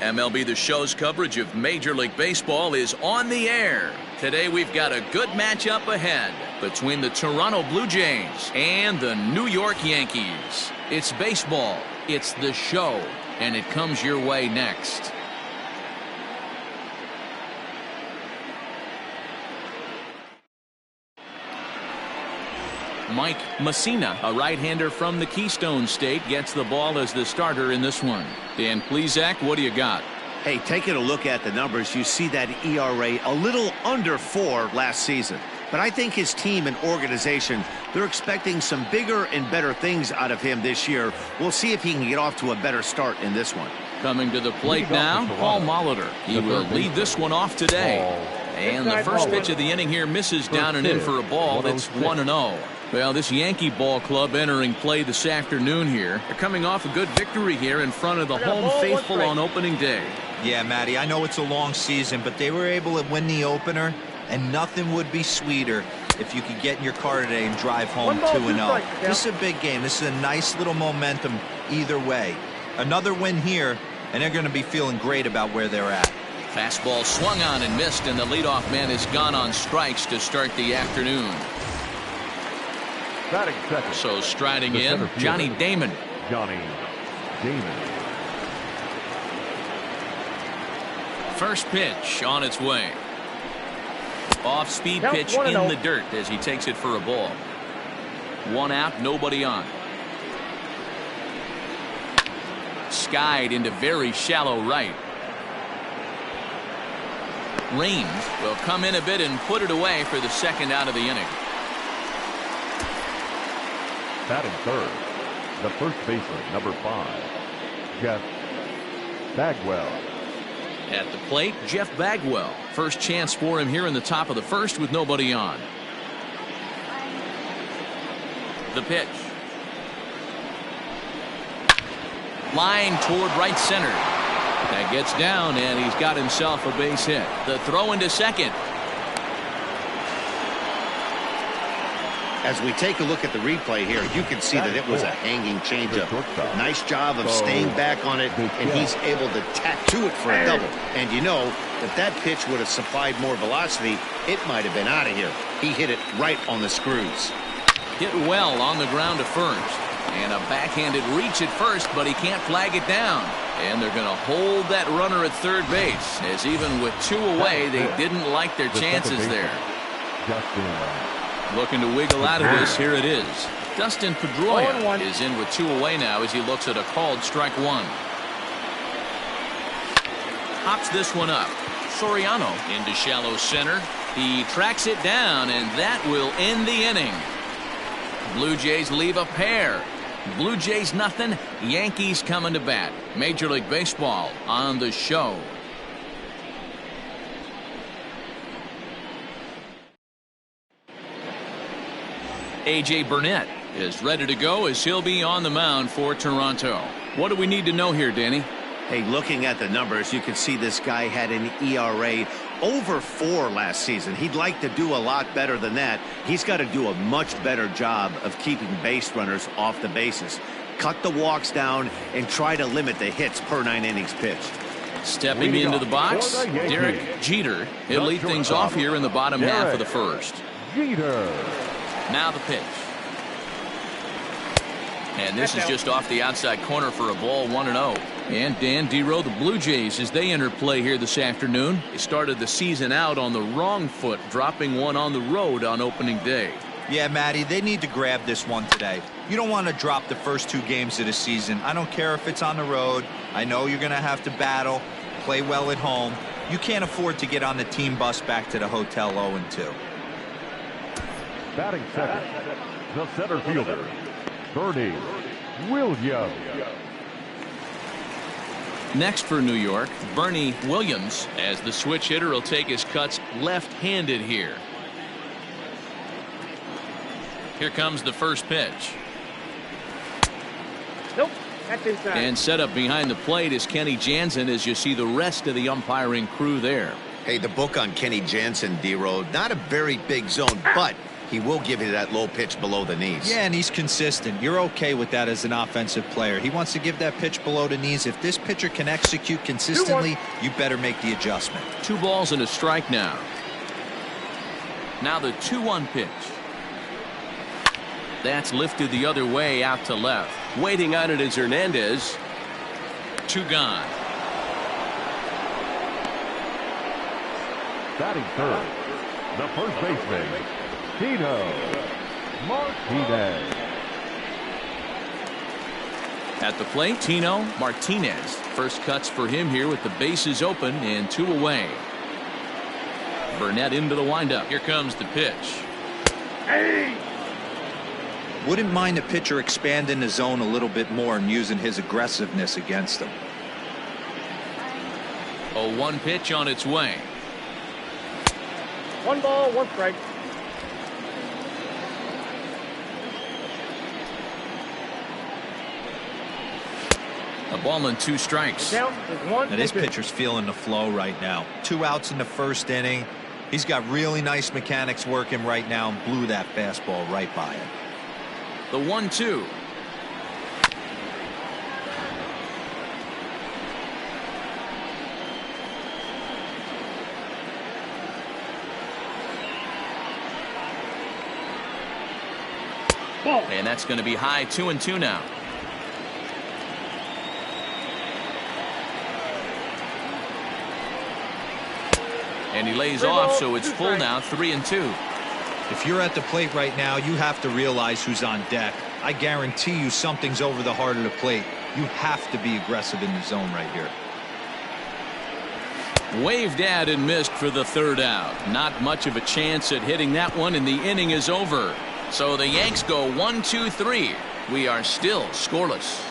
MLB The Show's coverage of Major League Baseball is on the air. Today we've got a good matchup ahead between the Toronto Blue Jays and the New York Yankees. It's baseball, it's The Show, and it comes your way next. Mike Messina, a right-hander from the Keystone State, gets the ball as the starter in this one. Dan Plesac, what do you got? Hey, taking a look at the numbers, you see that ERA a little under 4 last season. But I think his team and organization, they're expecting some bigger and better things out of him this year. We'll see if he can get off to a better start in this one. Coming to the plate now, Paul Molitor. He will lead this one off today. And the first pitch of the inning here misses down and in for a ball. That's 1-0. Well, this Yankee ball club entering play this afternoon here. They're coming off a good victory here in front of the home faithful on opening day. Yeah, Matty, I know it's a long season, but they were able to win the opener, and nothing would be sweeter if you could get in your car today and drive home 2-0. This is a big game. This is a nice little momentum either way. Another win here, and they're going to be feeling great about where they're at. Fastball swung on and missed, and the leadoff man is gone on strikes to start the afternoon. So striding in, Johnny Damon. First pitch on its way. Off-speed pitch in the dirt as he takes it for a ball. 1 out, nobody on. Skied into very shallow right. Rain will come in a bit and put it away for the second out of the inning. Batting third, the first baseman, number 5, Jeff Bagwell. At the plate, Jeff Bagwell. First chance for him here in the top of the first with nobody on. The pitch. Line toward right center. That gets down, and he's got himself a base hit. The throw into second. As we take a look at the replay here, you can see that it was a hanging changeup. Nice job of staying back on it, and he's able to tack to it for a double. And you know, if that pitch would have supplied more velocity, it might have been out of here. He hit it right on the screws. Hit well on the ground to first. And a backhanded reach at first, but he can't flag it down. And they're going to hold that runner at third base, as even with 2 away, they didn't like their chances there. Looking to wiggle out of this. Here it is. Dustin Pedroia is in with 2 away now as he looks at a called strike 1. Hops this one up. Soriano into shallow center. He tracks it down, and that will end the inning. Blue Jays leave a pair. Blue Jays nothing. Yankees coming to bat. Major League Baseball on The Show. A.J. Burnett is ready to go as he'll be on the mound for Toronto. What do we need to know here, Danny? Hey, looking at the numbers, you can see this guy had an ERA over 4 last season. He'd like to do a lot better than that. He's got to do a much better job of keeping base runners off the bases. Cut the walks down and try to limit the hits per 9 innings pitched. Stepping into the box, Derek Jeter. He'll lead things off here in the bottom half of the first. Now the pitch. And this is just off the outside corner for a ball, 1-0. And Dan Dero, the Blue Jays, as they enter play here this afternoon, they started the season out on the wrong foot, dropping one on the road on opening day. Yeah, Matty, they need to grab this one today. You don't want to drop the first 2 games of the season. I don't care if it's on the road. I know you're going to have to battle, play well at home. You can't afford to get on the team bus back to the hotel 0-2. Batting second, the center fielder, Bernie Williams. Next for New York, Bernie Williams, as the switch hitter will take his cuts left-handed here. Here comes the first pitch. Nope, that's inside. And set up behind the plate is Kenny Jansen as you see the rest of the umpiring crew there. Hey, the book on Kenny Jansen, D-Road, not a very big zone, but he will give you that low pitch below the knees. Yeah, and he's consistent. You're okay with that as an offensive player. He wants to give that pitch below the knees. If this pitcher can execute consistently, you better make the adjustment. 2 balls and a strike now. Now the 2-1 pitch. That's lifted the other way out to left. Waiting on it is Hernandez. 2 gone. Batting third, the first baseman, Tino Martinez. At the plate, Tino Martinez. First cuts for him here with the bases open and 2 away. Burnett into the windup. Here comes the pitch. Wouldn't mind a pitcher expanding the zone a little bit more and using his aggressiveness against them. 0-1 pitch on its way. 1 ball, 1 strike. A ball and 2 strikes. Now this pitcher's feeling the flow right now. 2 outs in the first inning. He's got really nice mechanics working right now and blew that fastball right by him. The 1-2. And that's going to be high. 2-2 now. And he lays off, so it's full now. 3-2. If you're at the plate right now, you have to realize who's on deck. I guarantee you something's over the heart of the plate. You have to be aggressive in the zone right here. Waved at and missed for the 3rd out. Not much of a chance at hitting that one, and the inning is over. So the Yanks go 1-2-3. We are still scoreless.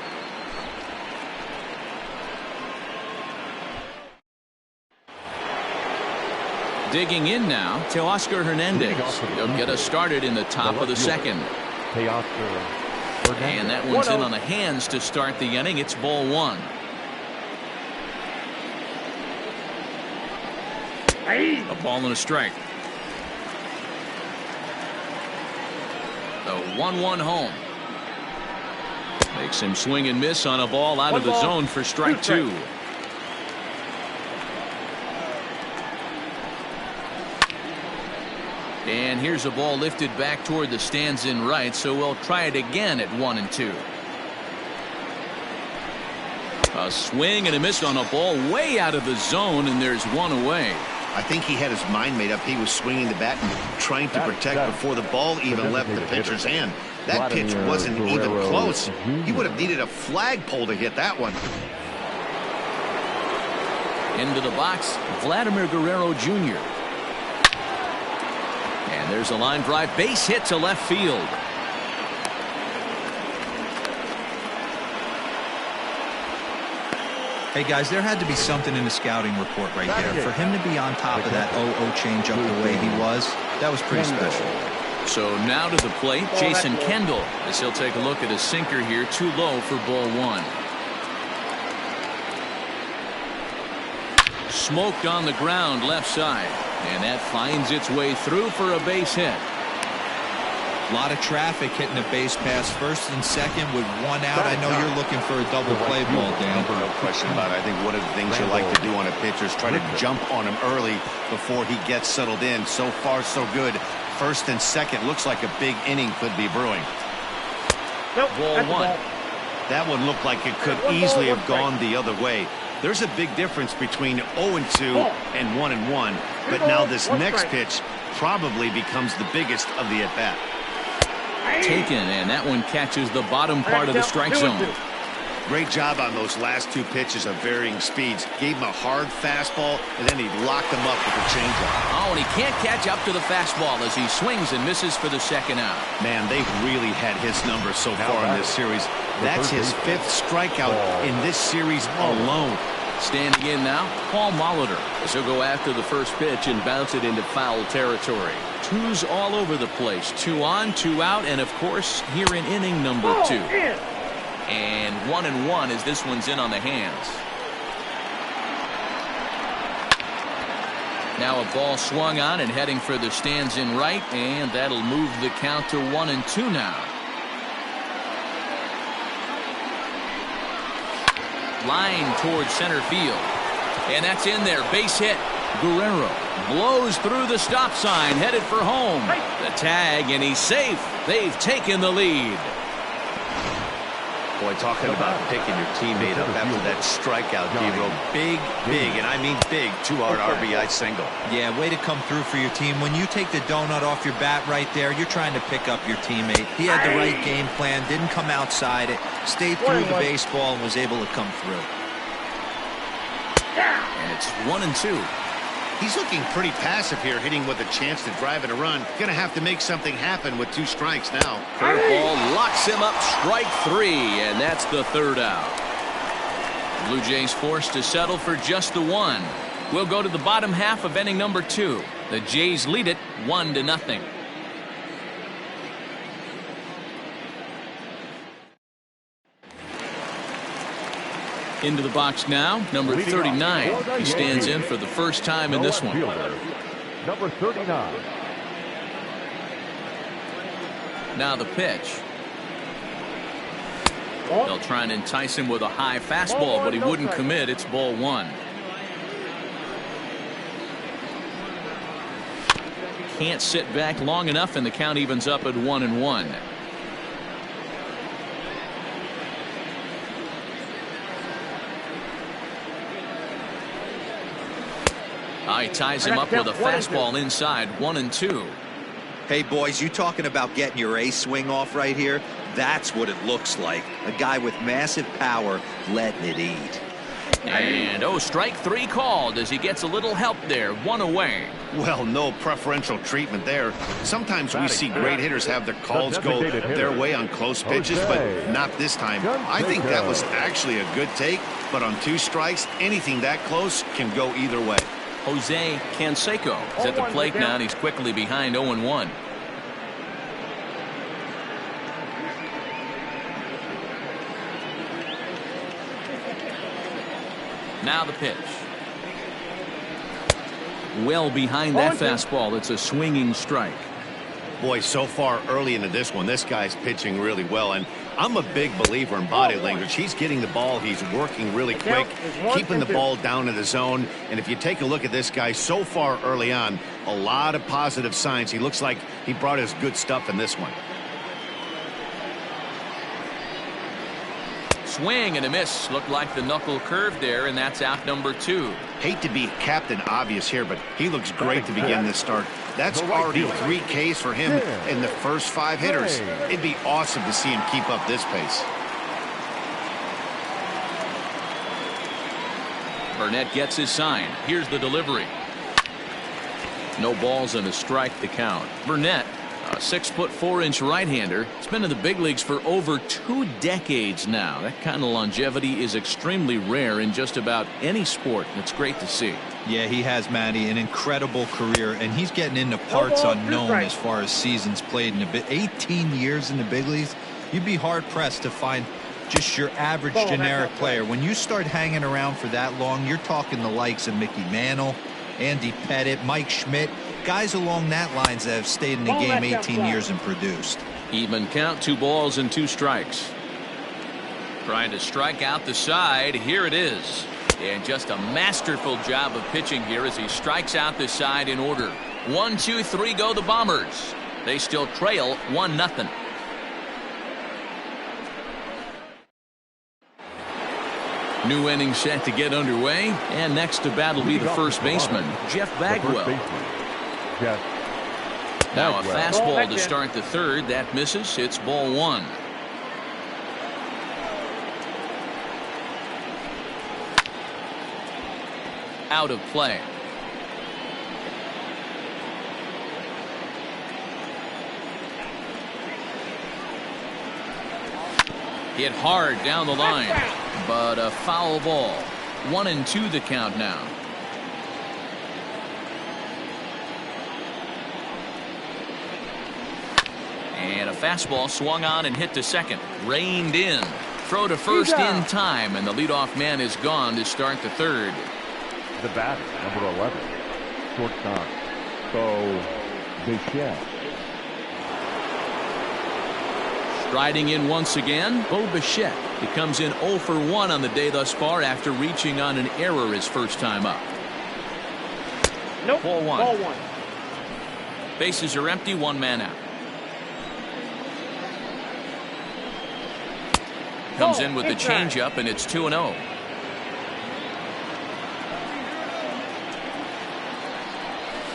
Digging in now to Oscar Hernandez. He'll get us started in the top of the 2nd. And that one's in on the hands to start the inning. It's ball 1. A ball and a strike. The 1-1 home. Makes him swing and miss on a ball out of the zone for strike 2. And here's a ball lifted back toward the stands in right, so we'll try it again at 1-2. A swing and a miss on a ball way out of the zone, and there's 1 away. I think he had his mind made up. He was swinging the bat and trying to protect before the ball even left the pitcher's hand. That pitch wasn't even close. He would have needed a flagpole to hit that one. Into the box, Vladimir Guerrero Jr. And there's a line drive, base hit to left field. Hey guys, there had to be something in the scouting report right there. For him to be on top of that 0-0 changeup the way he was, that was pretty special. So now to the plate, Jason Kendall, as he'll take a look at his sinker here, too low for ball 1. Smoked on the ground left side, and that finds its way through for a base hit. A lot of traffic hitting the base pass first and second with 1 out. I know you're looking for a double play ball, Dan. No question about it. I think one of the things you like to do on a pitcher is try to jump on him early before he gets settled in. So far, so good. First and second looks like a big inning could be brewing. Ball 1. That one looked like it could easily have gone the other way. There's a big difference between 0-2 and 1-1, but now this next pitch probably becomes the biggest of the at-bat. Taken, and that one catches the bottom part of the strike zone. Great job on those last 2 pitches of varying speeds. Gave him a hard fastball, and then he locked him up with a changeup. Oh, and he can't catch up to the fastball as he swings and misses for the 2nd out. Man, they've really had his number so far in this series. That's his 5th strikeout in this series alone. Standing in now, Paul Molitor, as he'll go after the first pitch and bounce it into foul territory. 2's all over the place. 2 on, 2 out, and of course, here in inning number 2. And 1-1 as this one's in on the hands. Now a ball swung on and heading for the stands in right, and that'll move the count to 1-2 now. Line towards center field, and that's in there. Base hit. Guerrero blows through the stop sign, headed for home. The tag, and he's safe. They've taken the lead. Boy, talking about picking your teammate up after that strikeout, Gabriel. Big, and I mean big, 2-out RBI single. Yeah, way to come through for your team. When you take the donut off your bat right there, you're trying to pick up your teammate. He had the right game plan, didn't come outside it, stayed through the baseball, and was able to come through. And it's 1-2. He's looking pretty passive here, hitting with a chance to drive in a run. Gonna have to make something happen with 2 strikes now. Curveball locks him up, strike 3, and that's the 3rd out. Blue Jays forced to settle for just the 1. We'll go to the bottom half of inning number 2. The Jays lead it 1-0. Into the box now, number 39. He stands in for the first time in this one. Number 39. Now the pitch. They'll try and entice him with a high fastball, but he wouldn't commit. It's ball 1. Can't sit back long enough, and the count evens up at 1-1. He ties him up with a fastball inside, 1-2. Hey, boys, you talking about getting your ace swing off right here? That's what it looks like. A guy with massive power letting it eat. And, strike 3 called as he gets a little help there. 1 away. Well, no preferential treatment there. Sometimes we see great hitters have their calls go their way on close pitches, but not this time. I think that was actually a good take, but on 2 strikes, anything that close can go either way. Jose Canseco is at the plate now, and he's quickly behind 0-1. Now the pitch. Well behind that fastball. It's a swinging strike. Boy, so far early into this one, this guy's pitching really well, and I'm a big believer in body language. He's getting the ball. He's working really quick, keeping the ball down in the zone. And if you take a look at this guy so far early on, a lot of positive signs. He looks like he brought his good stuff in this one. Swing and a miss. Looked like the knuckle curve there, and that's out number 2. Hate to be Captain Obvious here, but he looks great to begin this start. That's already 3 Ks for him in the first 5 hitters. It'd be awesome to see him keep up this pace. Burnett gets his sign. Here's the delivery. No balls and a strike to count. Burnett, a 6'4" right-hander, has been in the big leagues for over 2 decades now. That kind of longevity is extremely rare in just about any sport. It's great to see. Yeah, he has, Matty, an incredible career, and he's getting into parts unknown as far as seasons played in a bit. 18 years in the big leagues. You'd be hard-pressed to find just your average generic player. When you start hanging around for that long, you're talking the likes of Mickey Mantle, Andy Pettitte, Mike Schmidt, guys along that lines that have stayed in the game 18 years and produced. Even count, 2 balls and 2 strikes. Trying to strike out the side. Here it is. And just a masterful job of pitching here as he strikes out the side in order. 1, 2, 3 go the Bombers. They still trail 1-0. New inning set to get underway, and next to bat will be the first baseman, Jeff Bagwell. Now a fastball to start the 3rd. That misses. It's ball 1. Out of play. Hit hard down the line, but a foul ball. 1-2 the count now. And a fastball swung on and hit to second. Reined in. Throw to first in time, and the leadoff man is gone to start the 3rd. The batter, number 11. Shortstop, Bo Bichette. Striding in once again, Bo Bichette. He comes in 0 for 1 on the day thus far after reaching on an error his first time up. Nope. Ball one. Ball one. Bases are empty, one man out. Comes in with the changeup, and it's 2-0.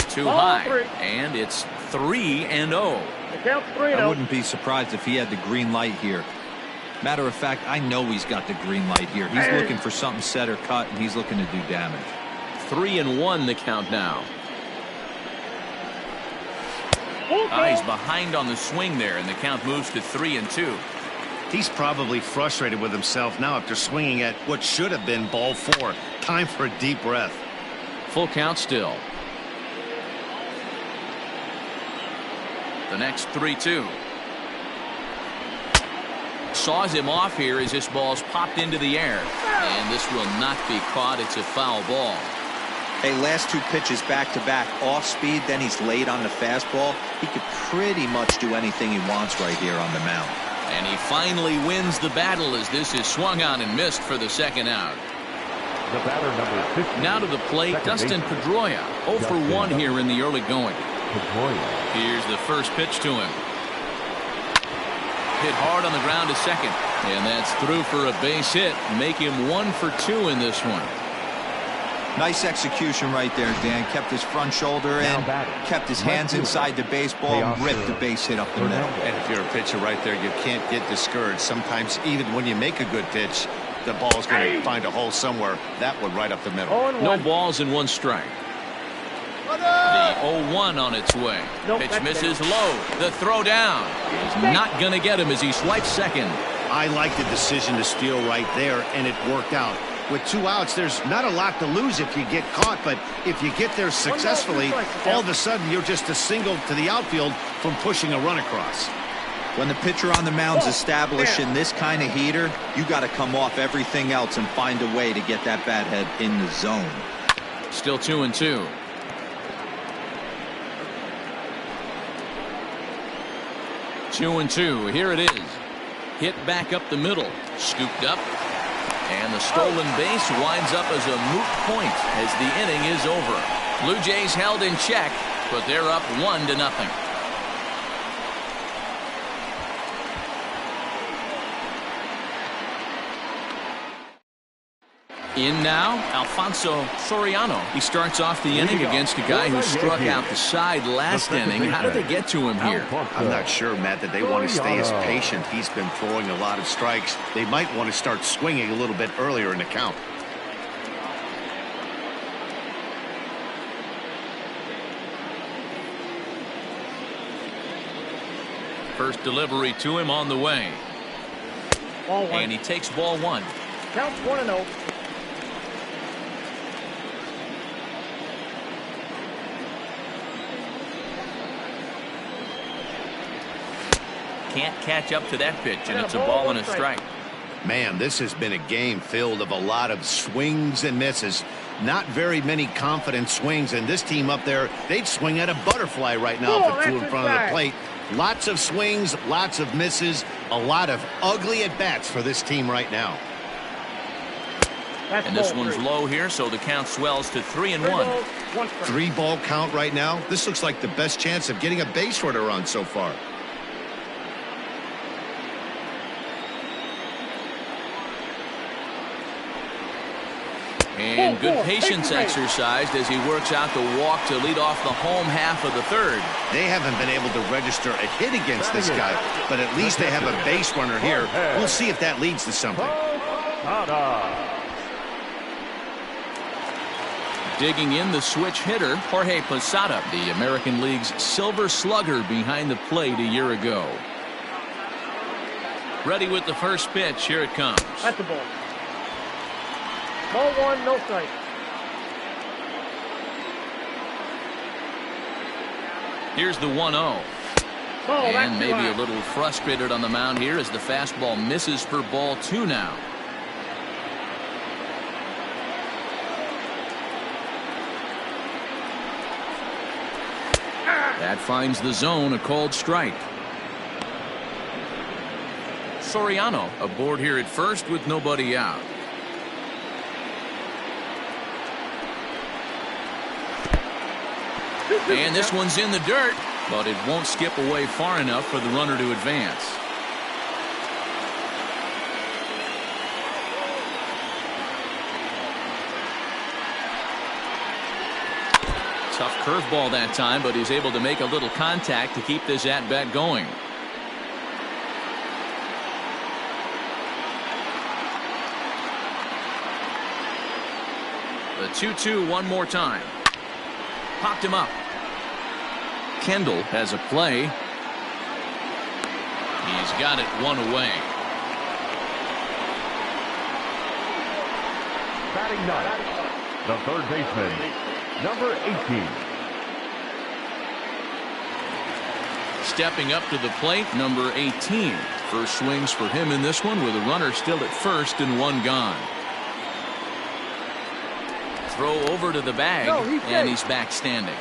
Too high, and it's 3-0. I wouldn't be surprised if he had the green light here. Matter of fact, I know he's got the green light here. He's looking for something set or cut, and he's looking to do damage. 3-1 the count now. He's behind on the swing there, and the count moves to 3-2. He's probably frustrated with himself now after swinging at what should have been ball 4. Time for a deep breath. Full count still. The next 3-2. Saws him off here as this ball's popped into the air. And this will not be caught. It's a foul ball. Hey, last 2 pitches back-to-back off speed, then he's late on the fastball. He could pretty much do anything he wants right here on the mound. And he finally wins the battle as this is swung on and missed for the second out. The batter, number 50. Now to the plate, Dustin Pedroia. 0 for 1 here in the early going. Pedroia. Here's the first pitch to him. Hit hard on the ground to second. And that's through for a base hit. Make him 1 for 2 in this one. Nice execution right there, Dan. Kept his front shoulder in, kept his hands inside the baseball, and ripped the base hit up the middle. And if you're a pitcher right there, you can't get discouraged. Sometimes even when you make a good pitch, the ball's going to find a hole somewhere. That one right up the middle. No balls and 1 strike. The 0-1 on its way. Pitch misses low. The throw down is not going to get him as he swipes second. I like the decision to steal right there, and it worked out. With 2 outs, there's not a lot to lose if you get caught, but if you get there successfully, all of a sudden you're just a single to the outfield from pushing a run across. When the pitcher on the mound's establishing this kind of heater, you got to come off everything else and find a way to get that bat head in the zone. Still 2-2. Two and two. Here it is. Hit back up the middle. Scooped up. And the stolen base winds up as a moot point as the inning is over. Blue Jays held in check, but they're up 1-0. In now, Alfonso Soriano. He starts off the inning against a guy who struck out the side last inning. How did they get to him here? I'm not sure, Matt, that they want to stay as patient. He's been throwing a lot of strikes. They might want to start swinging a little bit earlier in the count. First delivery to him on the way. And he takes ball 1. Counts 1-0. Can't catch up to that pitch, and it's a ball and a strike. Man, this has been a game filled of a lot of swings and misses. Not very many confident swings, and this team up there, they'd swing at a butterfly right now if it flew in front of the plate. Lots of swings, lots of misses, a lot of ugly at-bats for this team right now. And this one's low here, so the count swells to 3-1. 3-ball count right now. This looks like the best chance of getting a base runner on so far. And good patience exercised as he works out the walk to lead off the home half of the third. They haven't been able to register a hit against this guy, but at least they have a base runner here. We'll see if that leads to something. Digging in the switch hitter, Jorge Posada, the American League's silver slugger behind the plate a year ago. Ready with the first pitch. Here it comes. That's the ball. Ball 1, no strike. Here's the 1-0. And maybe a little frustrated on the mound here as the fastball misses for ball 2 now. That finds the zone, a called strike. Soriano aboard here at first with nobody out. And this one's in the dirt, but it won't skip away far enough for the runner to advance. Tough curveball that time, but he's able to make a little contact to keep this at-bat going. The 2-2 one more time. Popped him up. Kendall has a play. He's got it one away. Batting ninth, the third baseman, number 18. Stepping up to the plate, number 18. First swings for him in this one with a runner still at first and one gone. Throw over to the bag, and he's back standing.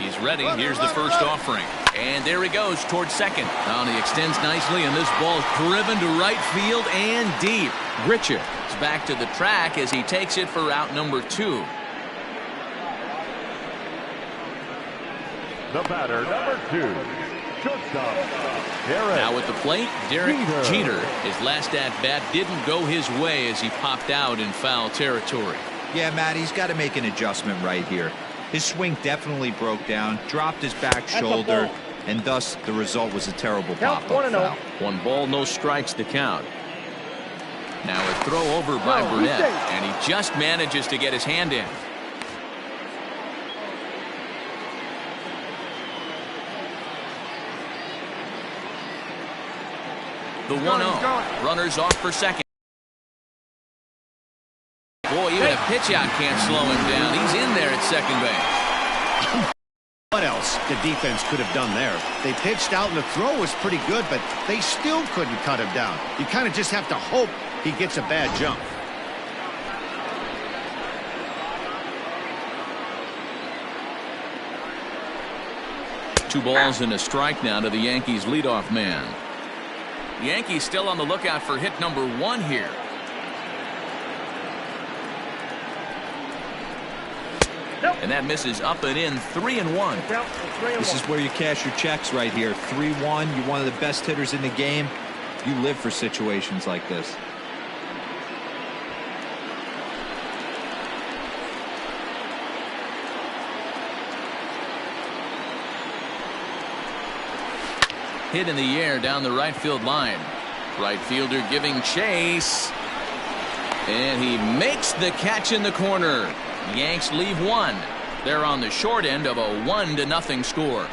He's ready. Here's the first offering. And there he goes towards second. Now he extends nicely, and this ball is driven to right field and deep. Grichuk is back to the track as he takes it for out number 2. The batter, number 2. Now at the plate, Derek Jeter. His last at-bat didn't go his way as he popped out in foul territory. Yeah, Matt, he's got to make an adjustment right here. His swing definitely broke down, dropped his back shoulder, and thus the result was a terrible pop-up foul. 1 ball, no strikes to count. Now a throw over by Burnett, and he just manages to get his hand in. The 1-0. Runners off for second. Boy, even a pitch out can't slow him down. He's in there at second base. What else the defense could have done there? They pitched out and the throw was pretty good, but they still couldn't cut him down. You kind of just have to hope he gets a bad jump. Two balls and a strike now to the Yankees leadoff man. Yankees still on the lookout for hit number 1 here. And that misses up and in. 3-1. This is where you cash your checks right here. 3-1. You're one of the best hitters in the game. You live for situations like this. Hit in the air down the right field line. Right fielder giving chase. And he makes the catch in the corner. Yanks leave 1. They're on the short end of a 1-0 score.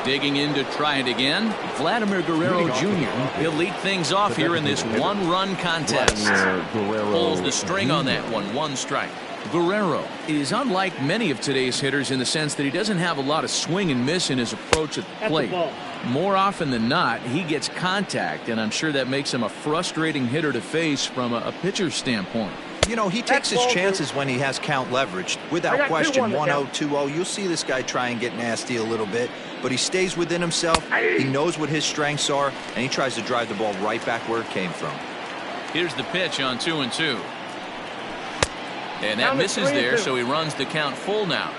Digging in to try it again, Vladimir Guerrero Jr. He'll lead things off here in this 1-run contest. Pulls the string on that one. 1 strike. Guerrero is unlike many of today's hitters in the sense that he doesn't have a lot of swing and miss in his approach at the plate. More often than not, he gets contact, and I'm sure that makes him a frustrating hitter to face from a pitcher's standpoint. You know, he takes his chances when he has count leveraged. Without question, 1-0, 2-0. You'll see this guy try and get nasty a little bit, but he stays within himself. He knows what his strengths are, and he tries to drive the ball right back where it came from. Here's the pitch on 2-2. And that misses there, so he runs the count full now.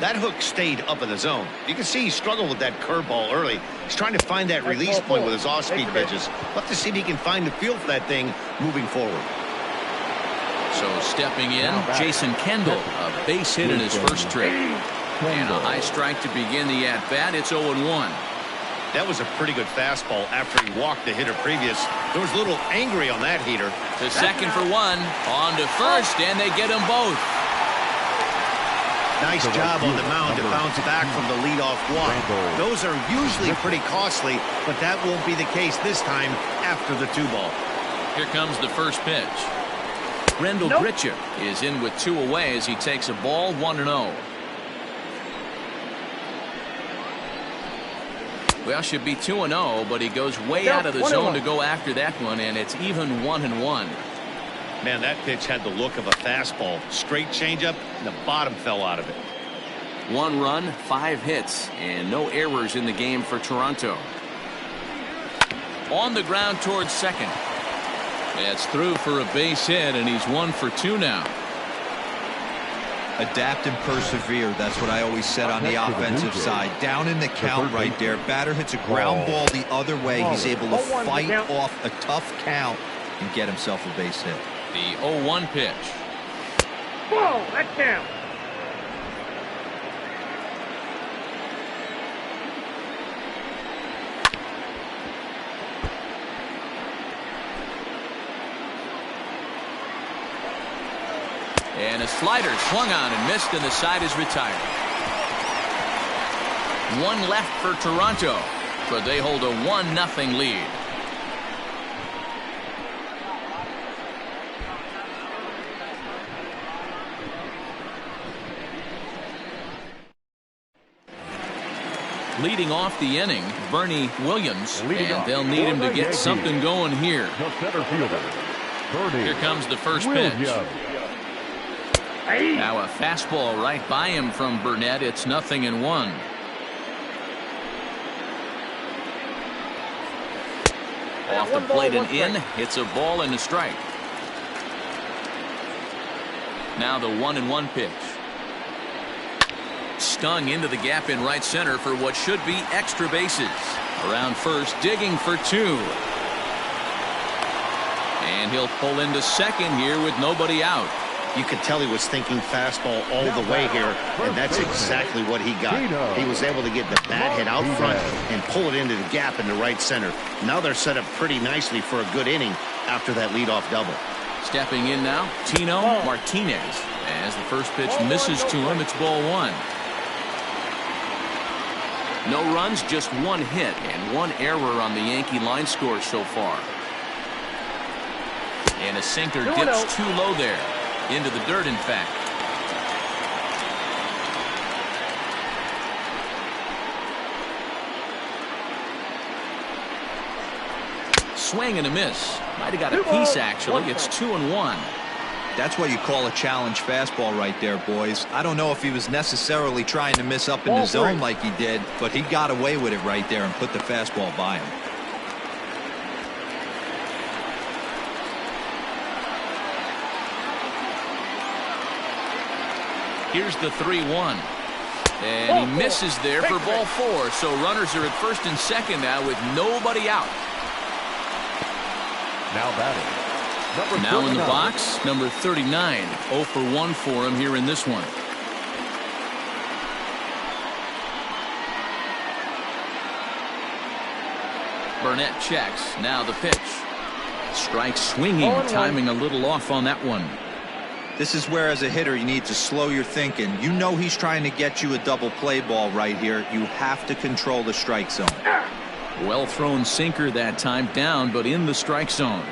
That hook stayed up in the zone. You can see he struggled with that curveball early. He's trying to find that release point with his off-speed pitches. Love to see if he can find the feel for that thing moving forward. So stepping in, Jason Kendall, a base hit in his first trip. And a high strike to begin the at-bat. It's 0-1. That was a pretty good fastball after he walked the hitter previous. There was a little angry on that heater. To second for 1. On to first, and they get them both. Nice job on the mound to bounce back from the leadoff walk. Those are usually pretty costly, but that won't be the case this time after the 2-ball. Here comes the first pitch. Rendell Grichuk is in with 2 away as he takes a ball. 1-0. Well, should be 2-0, but he goes way out of the zone to go after that one, and it's even 1-1. Man, that pitch had the look of a fastball. Straight changeup, and the bottom fell out of it. 1 run, 5 hits, and no errors in the game for Toronto. On the ground towards second. It's through for a base hit, and he's 1 for 2 now. Adapt and persevere. That's what I always said on the offensive side. Down in the count right there. Batter hits a ground ball the other way. He's able to fight off a tough count and get himself a base hit. The 0-1 pitch. Whoa, that's down. And a slider swung on and missed, and the side is retired. 1 left for Toronto, but they hold a 1-0 lead. Leading off the inning, Bernie Williams, and they'll need him to get something going here. The center fielder, Bernie Here comes the first pitch. Williams. Now a fastball right by him from Burnett. It's 0-1. Off the plate and in. It's a ball and a strike. Now the 1-1 pitch. Stung into the gap in right center for what should be extra bases. Around first, digging for 2. And he'll pull into second here with nobody out. You could tell he was thinking fastball all the way here, and that's exactly what he got. He was able to get the bat hit out front and pull it into the gap in the right center. Now they're set up pretty nicely for a good inning after that leadoff double. Stepping in now, Tino Martinez. As the first pitch misses to him, it's ball 1. No runs, just 1 hit and 1 error on the Yankee line score so far. And a sinker dips too low there. Into the dirt, in fact. Swing and a miss. Might have got a piece, actually. It's 2-1. That's what you call a challenge fastball right there, boys. I don't know if he was necessarily trying to miss up in the zone like he did, but he got away with it right there and put the fastball by him. Here's the 3-1. And he misses there for ball 4. So runners are at first and second now with nobody out. Now batting. Now in the box, number 39. 0 for 1 for him here in this one. Burnett checks. Now the pitch. Strike swinging, timing a little off on that one. This is where, as a hitter, you need to slow your thinking. You know he's trying to get you a double play ball right here. You have to control the strike zone. Well thrown sinker that time, down, but in the strike zone.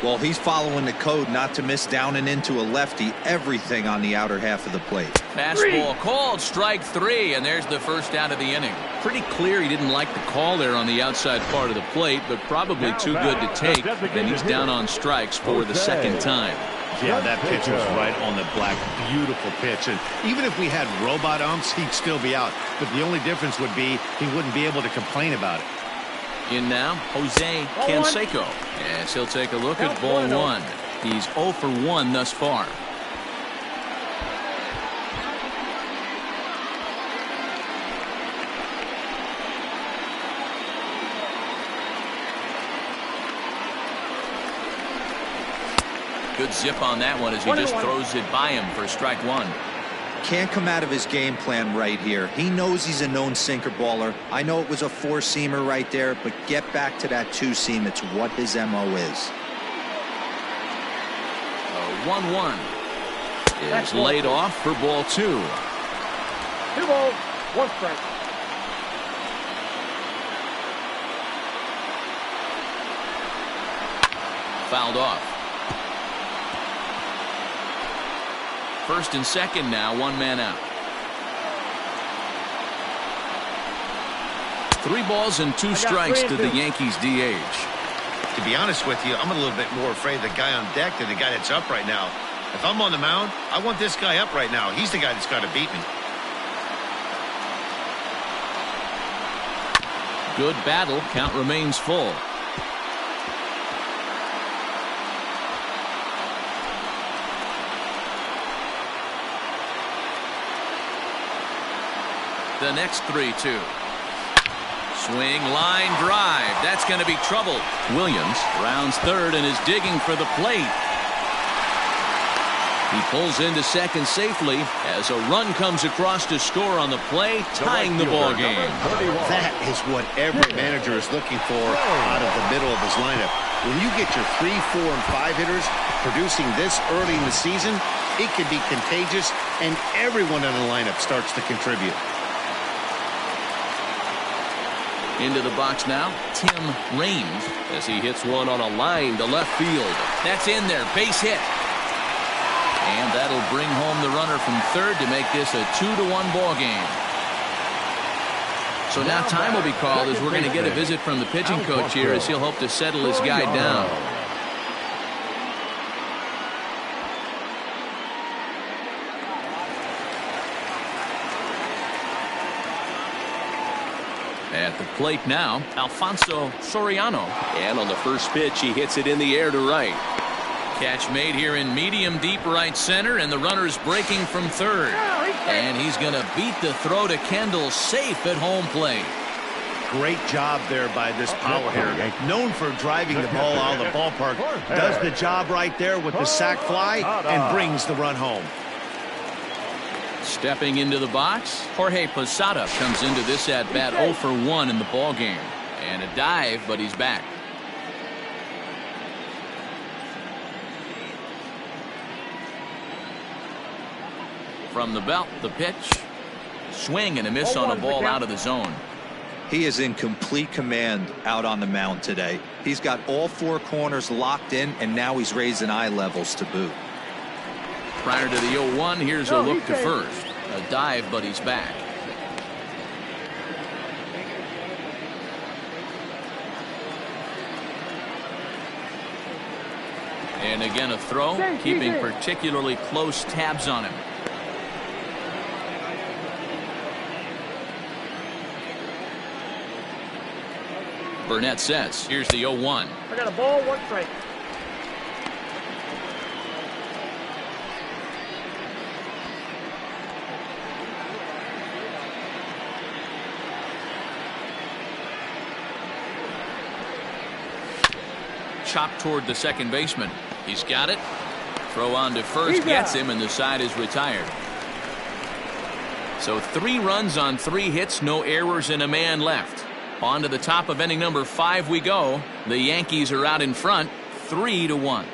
Well, he's following the code not to miss down and into a lefty. Everything on the outer half of the plate. Fastball called, strike 3, and there's the first out of the inning. Pretty clear he didn't like the call there on the outside part of the plate, but probably too good to take. Then he's down on strikes for the second time. Yeah, that pitch was right on the black. Beautiful pitch. And even if we had robot umps, he'd still be out. But the only difference would be he wouldn't be able to complain about it. In now, Jose Canseco. Yes, he'll take a look at ball 1. He's 0 for 1 thus far. Good zip on that one as he just throws it by him for strike 1. Can't come out of his game plan right here. He knows he's a known sinker baller. I know it was a 4-seamer right there, but get back to that 2-seam. It's what his MO is. 1-1 is laid off for ball 2. 2 balls, 1 strike. Fouled off. First and second now, 1 man out. 3 balls and 2 strikes to the Yankees DH. To be honest with you, I'm a little bit more afraid of the guy on deck than the guy that's up right now. If I'm on the mound, I want this guy up right now. He's the guy that's got to beat me. Good battle. Count remains full. The next 3-2. Swing, line, drive. That's going to be trouble. Williams rounds third and is digging for the plate. He pulls into second safely as a run comes across to score on the play, tying the ball game. That is what every manager is looking for out of the middle of his lineup. When you get your 3, 4, and 5 hitters producing this early in the season, it can be contagious, and everyone in the lineup starts to contribute. Into the box now, Tim Raines, as he hits one on a line to left field. That's in there, base hit. And that'll bring home the runner from third to make this a 2-1 ball game. So now time will be called as we're going to get a visit from the pitching coach here as he'll hope to settle his guy down. At the plate now, Alfonso Soriano. And on the first pitch, he hits it in the air to right. Catch made here in medium deep right center, and the runner's breaking from third. And he's going to beat the throw to Kendall, safe at home plate. Great job there by this power hitter. Known for driving the ball out of the ballpark. Does the job right there with the sac fly and brings the run home. Stepping into the box, Jorge Posada comes into this at-bat 0 for 1 in the ball game. And a dive, but he's back. From the belt, the pitch. Swing and a miss on a ball out of the zone. He is in complete command out on the mound today. He's got all 4 corners locked in, and now he's raising eye levels to boot. Prior to the 0-1, here's a look to first. A dive, but he's back. And again a throw, keeping particularly close tabs on him. Burnett says, here's the 0-1. I got a ball, 1 strike. Chopped toward the second baseman. He's got it. Throw on to first, gets him, and the side is retired. So 3 runs on 3 hits, no errors, and a man left. On to the top of inning number 5 we go. The Yankees are out in front, 3-1.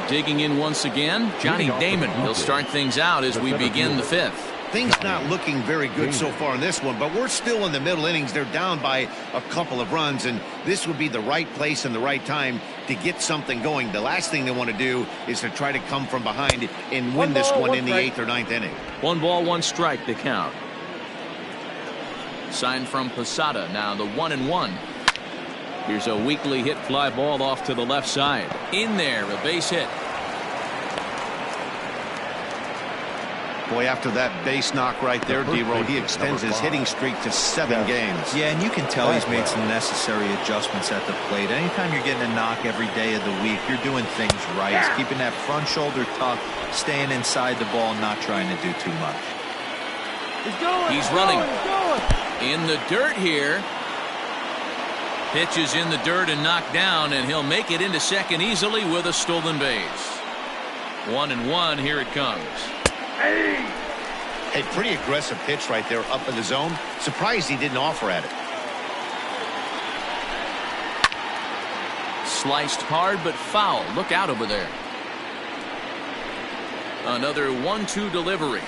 Digging in once again, Johnny Damon. He'll start things out as we begin the 5th. Things not looking very good so far in this one, but we're still in the middle innings. They're down by a couple of runs, and this would be the right place and the right time to get something going. The last thing they want to do is to try to come from behind and win this one in the 8th or 9th inning. 1 ball, 1 strike, the count. Sign from Posada, now the 1-1. Here's a weakly hit fly ball off to the left side. In there, a base hit. Boy, after that base knock right there, D-Roll, he extends his hitting streak to 7 games. Yeah, and you can tell he's made some necessary adjustments at the plate. Anytime you're getting a knock every day of the week, you're doing things right. He's keeping that front shoulder tucked, staying inside the ball, not trying to do too much. He's running in the dirt here. Pitch is in the dirt and knocked down, and he'll make it into second easily with a stolen base. 1-1, here it comes. A pretty aggressive pitch right there up in the zone. Surprised he didn't offer at it. Sliced hard but foul. Look out over there. Another 1-2 delivery.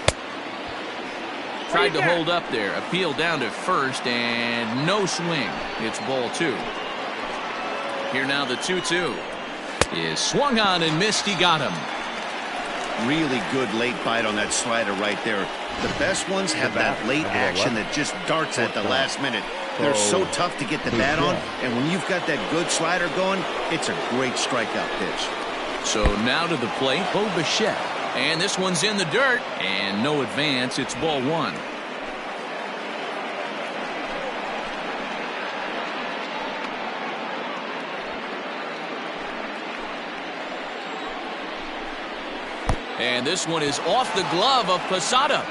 Tried to hold up there. Appeal down to first and no swing. It's ball 2. Here now the 2-2 is swung on and missed. He got him. Really good late bite on that slider right there. The best ones have that late action that just darts at the last minute. They're so tough to get the bat on, and when you've got that good slider going, it's a great strikeout pitch. So now to the plate, Mlb the Show. And this one's in the dirt, and no advance. It's ball one. And this one is off the glove of Posada.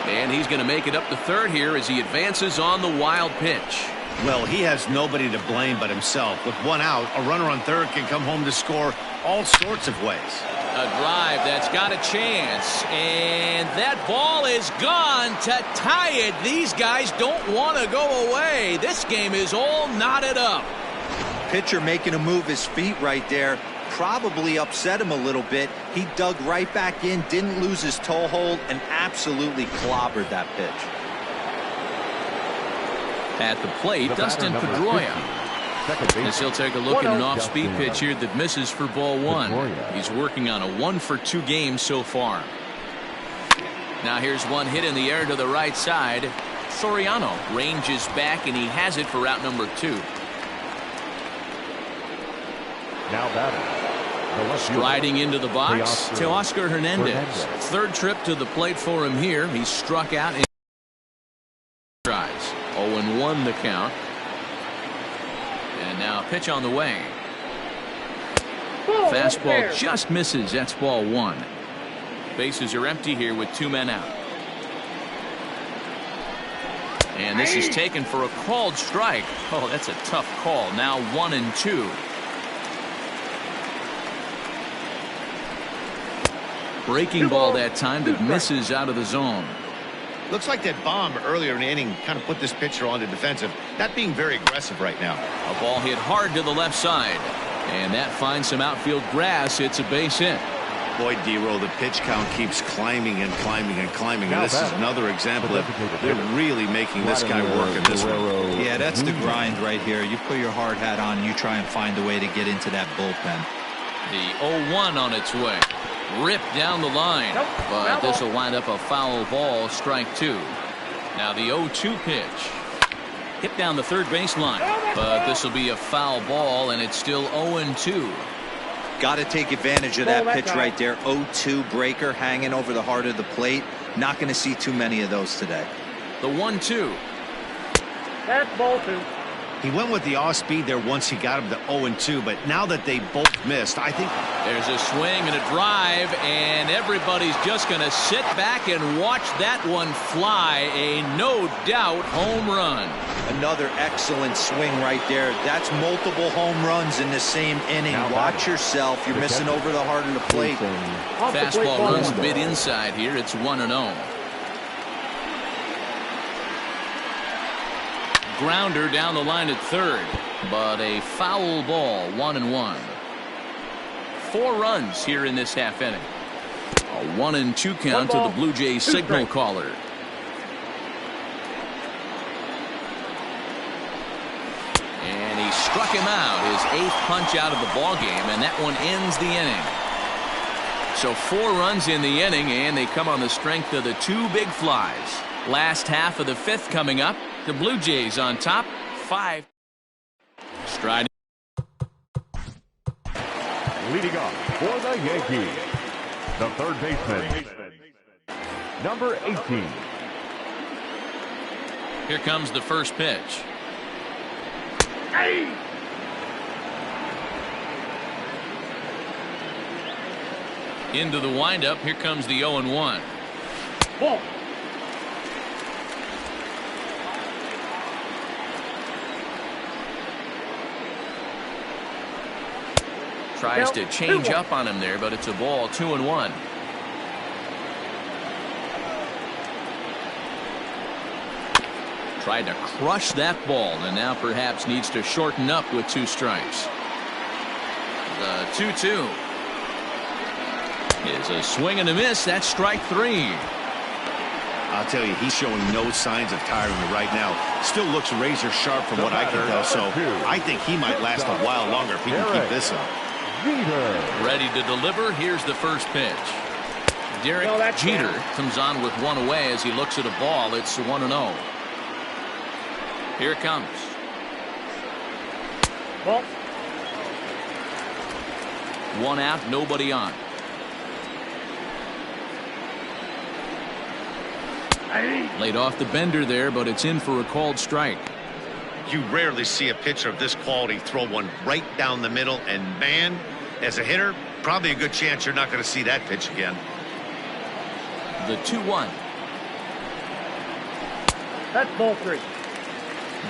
And he's going to make it up to third here as he advances on the wild pitch. Well, he has nobody to blame but himself. With one out, a runner on third can come home to score all sorts of ways. A drive that's got a chance. And that ball is gone to tie it. These guys don't want to go away. This game is all knotted up. Pitcher making a move his feet right there. Probably upset him a little bit. He dug right back in, didn't lose his toe hold, and absolutely clobbered that pitch. At the plate, Dustin Pedroia. As he'll take a look at an off-speed pitch here that misses for ball one. He's working on a 1-for-2 game so far. Now here's one hit in the air to the right side. Soriano ranges back, and he has it for out number 2. Now batting. Striding into the box, Teoscar Hernandez. Third trip to the plate for him here. He struck out in tries. 0-1 the count. And now a pitch on the way. Fastball just misses. That's ball one. Bases are empty here with 2 men out. And this is taken for a called strike. Oh, that's a tough call. Now 1-2. Breaking ball that time that misses out of the zone. Looks like that bomb earlier in the inning kind of put this pitcher on the defensive. Not being very aggressive right now. A ball hit hard to the left side. And that finds some outfield grass. It's a base hit. Boy, D-Roll, the pitch count keeps climbing and climbing and climbing. And this is another example of they're really making this guy work in this one. Yeah, that's the grind right here. You put your hard hat on and you try and find a way to get into that bullpen. The 0-1 on its way. Ripped down the line. But this will wind up a foul ball, strike 2. Now the 0-2 pitch. Hit down the third baseline. But this will be a foul ball, and it's still 0-2. Got to take advantage of that pitch right there. 0-2 breaker hanging over the heart of the plate. Not going to see too many of those today. The 1-2. That's ball 2. He went with the off speed there once he got him to 0-2, but now that they both missed, I think there's a swing and a drive, and everybody's just going to sit back and watch that one fly. A no doubt home run. Another excellent swing right there. That's multiple home runs in the same inning. Watch yourself. You're missing over the heart of the plate. Fastball runs a bit inside here. It's 1-0. Grounder down the line at third, but a foul ball. 1-1. 4 runs here in this half inning. A 1-2 count to the Blue Jays signal caller. And he struck him out, his 8th punch out of the ball game, and that one ends the inning. So 4 runs in the inning, and they come on the strength of the 2 big flies. Last half of the 5th coming up. The Blue Jays on top, 5. Striding. Leading off for the Yankees, the third baseman, number 18. Here comes the first pitch. Hey! Into the windup. Here comes the 0-1. Ball. Tries to change up on him there, but it's a ball. 2-1. Tried to crush that ball, and now perhaps needs to shorten up with 2 strikes. The 2-2 is a swing and a miss. That's strike 3. I'll tell you, he's showing no signs of tiring right now. Still looks razor sharp from what I can tell, so I think he might last a while longer if he can keep this up. Jeter. Ready to deliver. Here's the first pitch. Derek Jeter comes on with one away as he looks at a ball. It's 1-0. Here it comes. Ball. One out, nobody on. Laid off the bender there, but it's in for a called strike. You rarely see a pitcher of this quality throw one right down the middle, and man, as a hitter, probably a good chance you're not going to see that pitch again. The 2-1. That's ball 3.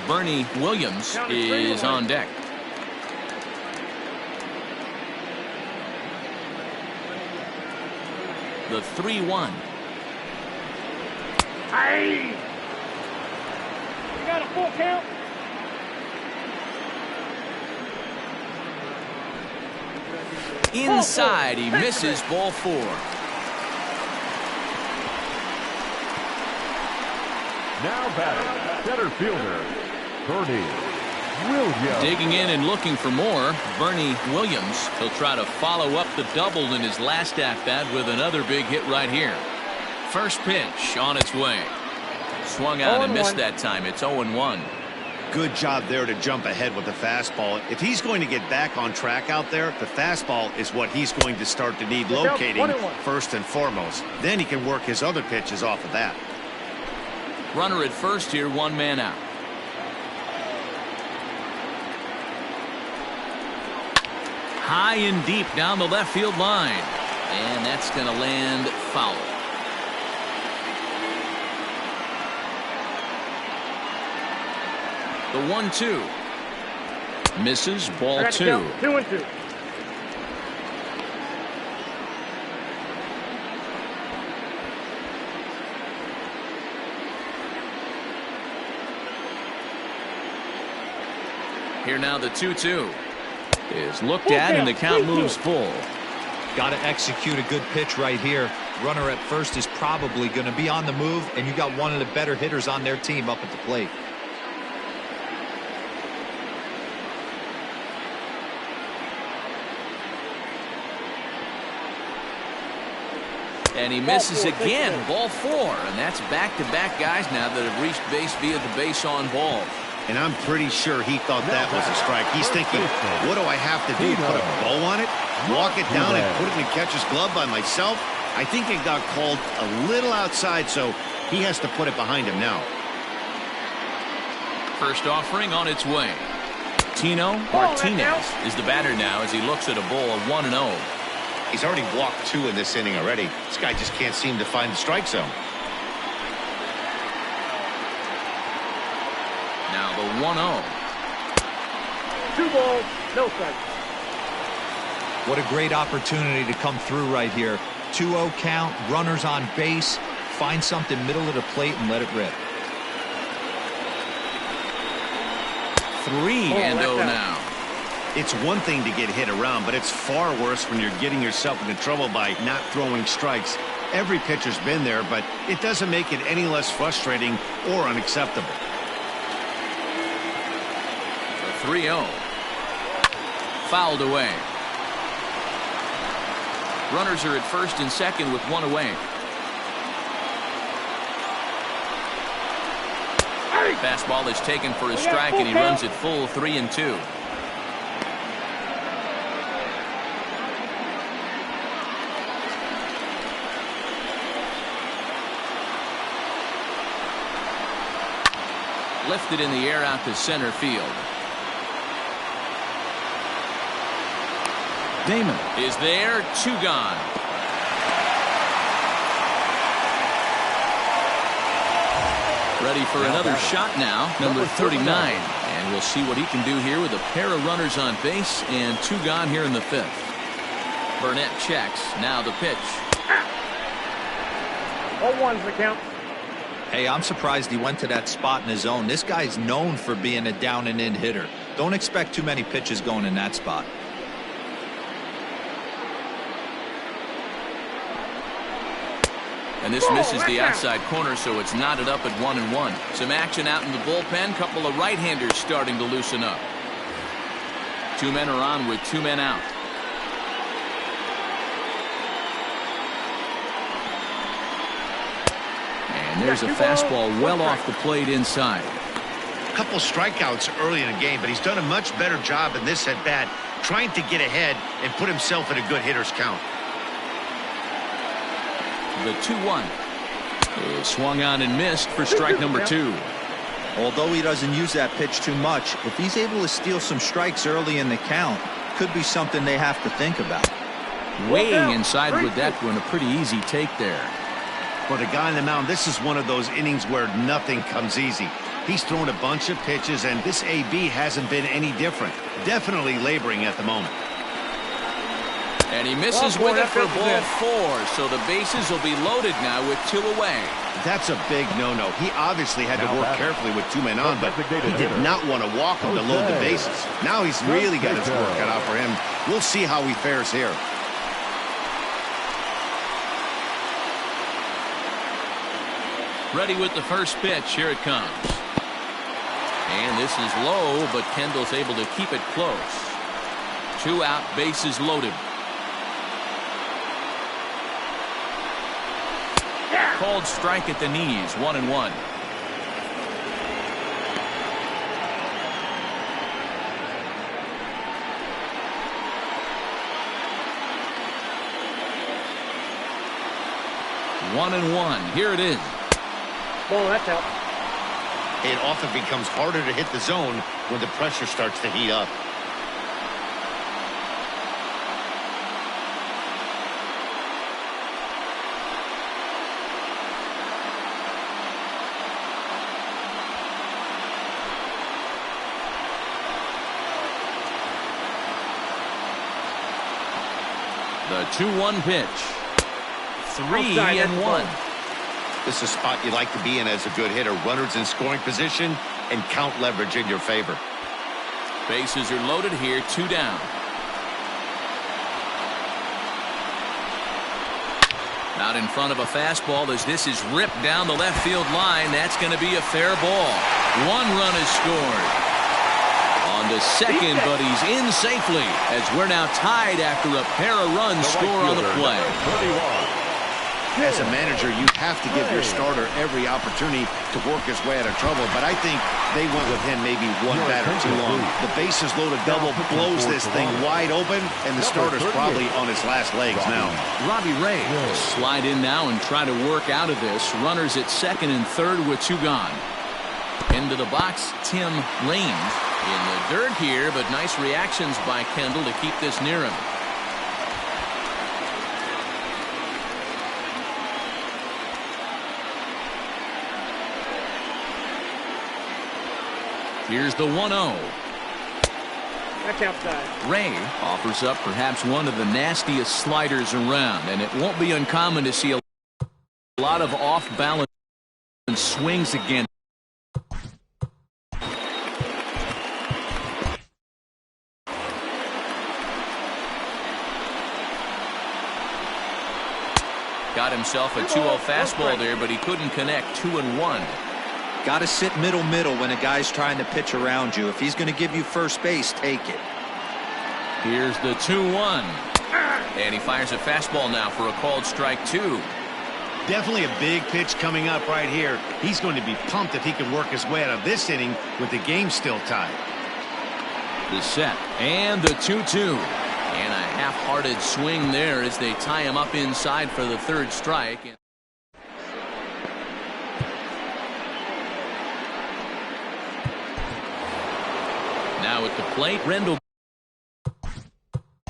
Bernie Williams is on deck. The 3-1. Hey! You got a full count? Inside, he misses, ball 4. Now batting, center fielder, Bernie Williams. Digging in and looking for more, Bernie Williams. He'll try to follow up the double in his last at-bat with another big hit right here. First pitch on its way. Swung out and missed that time. It's 0-1. Good job there to jump ahead with the fastball. If he's going to get back on track out there, the fastball is what he's going to start to need locating first and foremost. Then he can work his other pitches off of that. Runner at first here, one man out. High and deep down the left field line. And that's going to land foul. The 1-2. Misses, ball 2. 2-2. Here now the 2-2 is looked at and the count moves full. Got to execute a good pitch right here. Runner at first is probably going to be on the move, and you got one of the better hitters on their team up at the plate. And he misses again, ball 4, and that's back-to-back guys now that have reached base via the base on ball. And I'm pretty sure he thought that was a strike. He's thinking, what do I have to do? Put a bow on it? Walk it down and put it in catcher's glove by myself? I think it got called a little outside, so he has to put it behind him now. First offering on its way. Tino Martinez is the batter now as he looks at a ball of 1-0. He's already walked 2 in this inning already. This guy just can't seem to find the strike zone. Now the 1-0. 2 balls, no strikes. What a great opportunity to come through right here. 2-0 count, runners on base. Find something middle of the plate and let it rip. 3-0 now. It's one thing to get hit around, but it's far worse when you're getting yourself into trouble by not throwing strikes. Every pitcher's been there, but it doesn't make it any less frustrating or unacceptable. 3-0. Fouled away. Runners are at first and second with one away. Fastball is taken for a strike, and he runs it full 3-2. Lifted in the air out to center field. Damon is there, 2 gone. Ready for another shot now, number 39. And we'll see what he can do here with a pair of runners on base and 2 gone here in the 5th. Burnett checks. Now the pitch. 0-1's the count. Hey, I'm surprised he went to that spot in his own. This guy's known for being a down and in hitter. Don't expect too many pitches going in that spot. And this misses the outside corner, so it's knotted up at 1-1. Some action out in the bullpen. Couple of right-handers starting to loosen up. 2 men are on with 2 men out. there's a fastball well off the plate inside. A couple strikeouts early in the game, but he's done a much better job in this at bat, trying to get ahead and put himself in a good hitter's count. The 2-1 is swung on and missed for strike number 2. Although he doesn't use that pitch too much, if he's able to steal some strikes early in the count, could be something they have to think about. Weighing inside with that one, a pretty easy take there. For the guy on the mound, this is one of those innings where nothing comes easy. He's thrown a bunch of pitches, and this AB hasn't been any different. Definitely laboring at the moment. And he misses with it for ball 4, so the bases will be loaded now with 2 away. That's a big no-no. He obviously had to work carefully with 2 men on, but he did not want to walk him to load the bases. Now he's really got his work cut out for him. We'll see how he fares here. Ready with the first pitch. Here it comes. And this is low, but Kendall's able to keep it close. 2 out, bases loaded. Called strike at the knees, 1-1. One and one. Here it is. Ball, that's out. It often becomes harder to hit the zone when the pressure starts to heat up. The 2-1 pitch. 3-1. This is a spot you like to be in as a good hitter. Runners in scoring position and count leverage in your favor. Bases are loaded here, 2 down. Out in front of a fastball as this is ripped down the left field line. That's going to be a fair ball. 1 run is scored. On the second, but he's in safely as we're now tied after a pair of runs score on the play. As a manager, you have to give your starter every opportunity to work his way out of trouble, but I think they went with him maybe 1 batter too long. The bases loaded double blows this thing wide open, and the starter's probably on his last legs now. Robbie Ray will slide in now and try to work out of this. Runners at second and third with 2 gone. Into the box, Tim Raines in the dirt here, but nice reactions by Kendall to keep this near him. Here's the 1-0. That's outside. Ray offers up perhaps one of the nastiest sliders around, and it won't be uncommon to see a lot of off-balance swings again. Got himself a 2-0 fastball there, but he couldn't connect. 2-1. Got to sit middle when a guy's trying to pitch around you. If he's going to give you first base, take it. Here's the 2-1. And he fires a fastball now for a called strike 2. Definitely a big pitch coming up right here. He's going to be pumped if he can work his way out of this inning with the game still tied. The set and the 2-2. And a half-hearted swing there as they tie him up inside for the 3rd strike. Now at the plate, Rendell.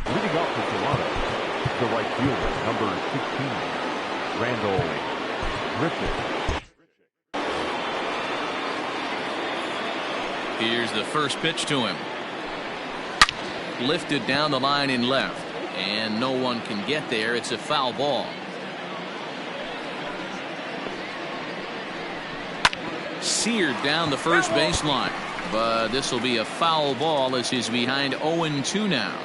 Leading off for Toronto, the right fielder, number 16, Randall Griffith. Here's the first pitch to him. Lifted down the line in left, and no one can get there. It's a foul ball. Seared down the first baseline, but this will be a foul ball as he's behind 0-2 now.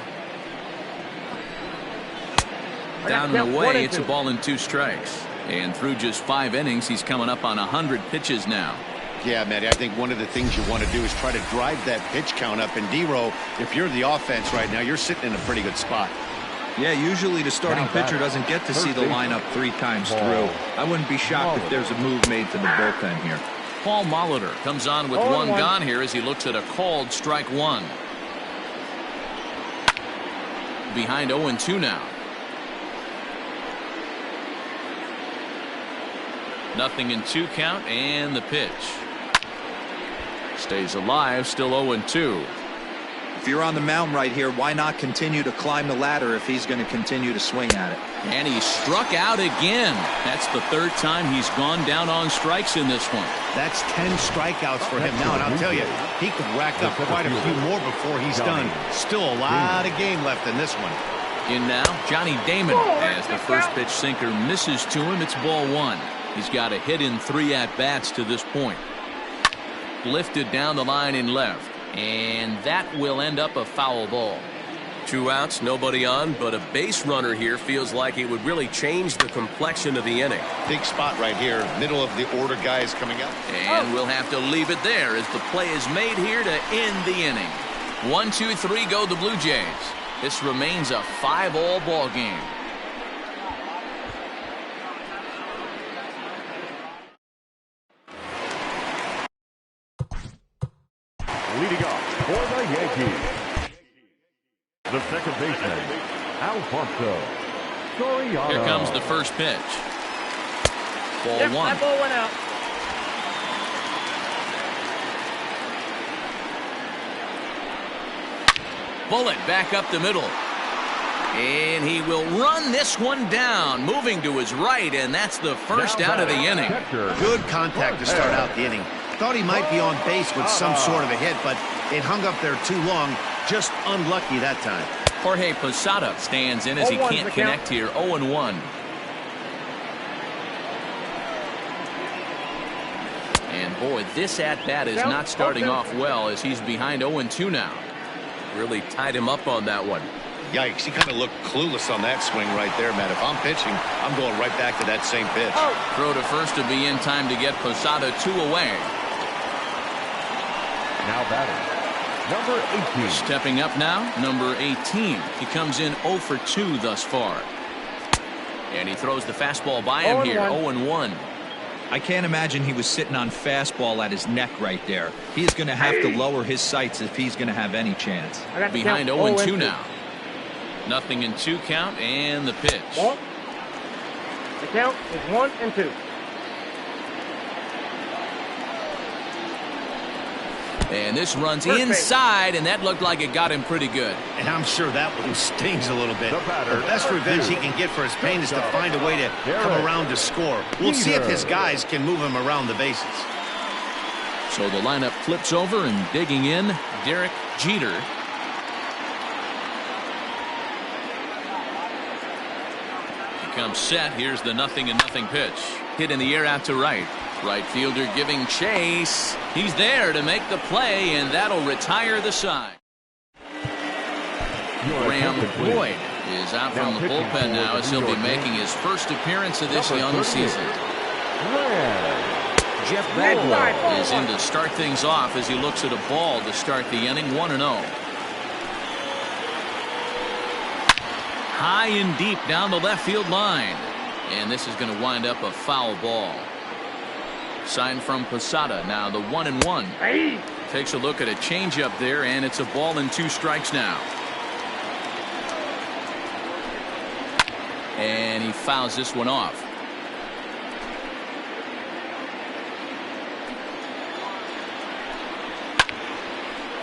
Down and away, it's a ball and 2 strikes. And through just 5 innings, he's coming up on 100 pitches now. Yeah, Matty, I think one of the things you want to do is try to drive that pitch count up. And D-Row, if you're the offense right now, you're sitting in a pretty good spot. Yeah, usually the starting pitcher doesn't get to see the lineup 3 times through. I wouldn't be shocked if there's a move made to the bullpen here. Paul Molitor comes on with one gone here as he looks at a called strike one. Behind 0-2 now. Nothing in 2 count, and the pitch. Stays alive, still 0-2. If you're on the mound right here, why not continue to climb the ladder if he's going to continue to swing at it? And he struck out again. That's the 3rd time he's gone down on strikes in this one. That's 10 strikeouts for him now, and I'll tell you, he could rack up quite a few more before he's done. Still a lot of game left in this one. In now, Johnny Damon, as the first pitch sinker misses to him. It's ball 1. He's got a hit in 3 at-bats to this point. Lifted down the line in left, and that will end up a foul ball. 2 outs, nobody on, but a base runner here feels like it would really change the complexion of the inning. Big spot right here, middle of the order guys coming up. And we'll have to leave it there as the play is made here to end the inning. 1, 2, 3 go the Blue Jays. This remains a 5-all ball game. Leading up for the Yankees, the second baseman, Alfonso Soriano. Here comes the first pitch. Ball 1. That ball went out. Bullet back up the middle. And he will run this one down, moving to his right, and that's the first out of the inning. Good contact to start out the inning. Thought he might be on base with some sort of a hit, but it hung up there too long. Just unlucky that time. Jorge Posada stands in as he can't connect here. 0-1. And boy, this at-bat is not starting off well as he's behind 0-2 now. Really tied him up on that one. Yikes, he kind of looked clueless on that swing right there, Matt. If I'm pitching, I'm going right back to that same pitch. Throw to first to be in time to get Posada 2 away. Now batting, number 18. Stepping up now, number 18. He comes in 0 for 2 thus far. And he throws the fastball by him here, 0-1. I can't imagine he was sitting on fastball at his neck right there. He's going to have to lower his sights if he's going to have any chance. Behind 0-2 now. Nothing in 2 count, and the pitch. The count is 1-2. And this runs inside, and that looked like it got him pretty good. And I'm sure that one stings a little bit. The batter, the best revenge he can get for his pain is to find a way to come around to score. We'll see if his guys can move him around the bases. So the lineup flips over, and digging in, Derek Jeter. He comes set. Here's the 0-0 pitch. Hit in the air out to right. Right fielder giving chase. He's there to make the play, and that'll retire the side. Graham Boyd is out from the bullpen now as he'll be making his first appearance of this young season. Jeff Bagwell is in to start things off as he looks at a ball to start the inning. 1-0. High and deep down the left field line, and this is going to wind up a foul ball. Sign from Posada. Now the 1-1. Takes a look at a changeup there, and it's a ball and 2 strikes now. And he fouls this one off.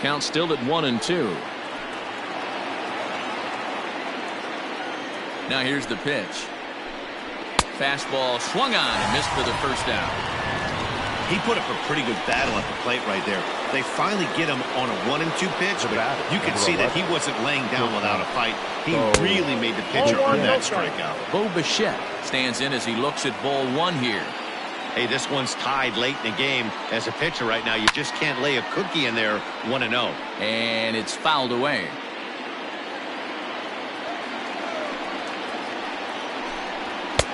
Count still at 1-2. Now here's the pitch. Fastball swung on and missed for the first out. He put up a pretty good battle at the plate right there. They finally get him on a 1-2 pitch, but you could see that he wasn't laying down without a fight. He really made the pitcher earn that strikeout. Bo Bichette stands in as he looks at ball 1 here. Hey, this one's tied late in the game. As a pitcher right now, you just can't lay a cookie in there 1-0. And it's fouled away.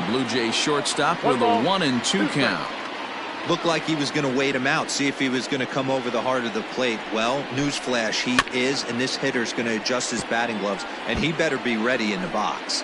Blue Jays shortstop with a 1-2 count. Looked like he was going to wait him out, see if he was going to come over the heart of the plate. Well, newsflash, he is, and this hitter's going to adjust his batting gloves, and he better be ready in the box.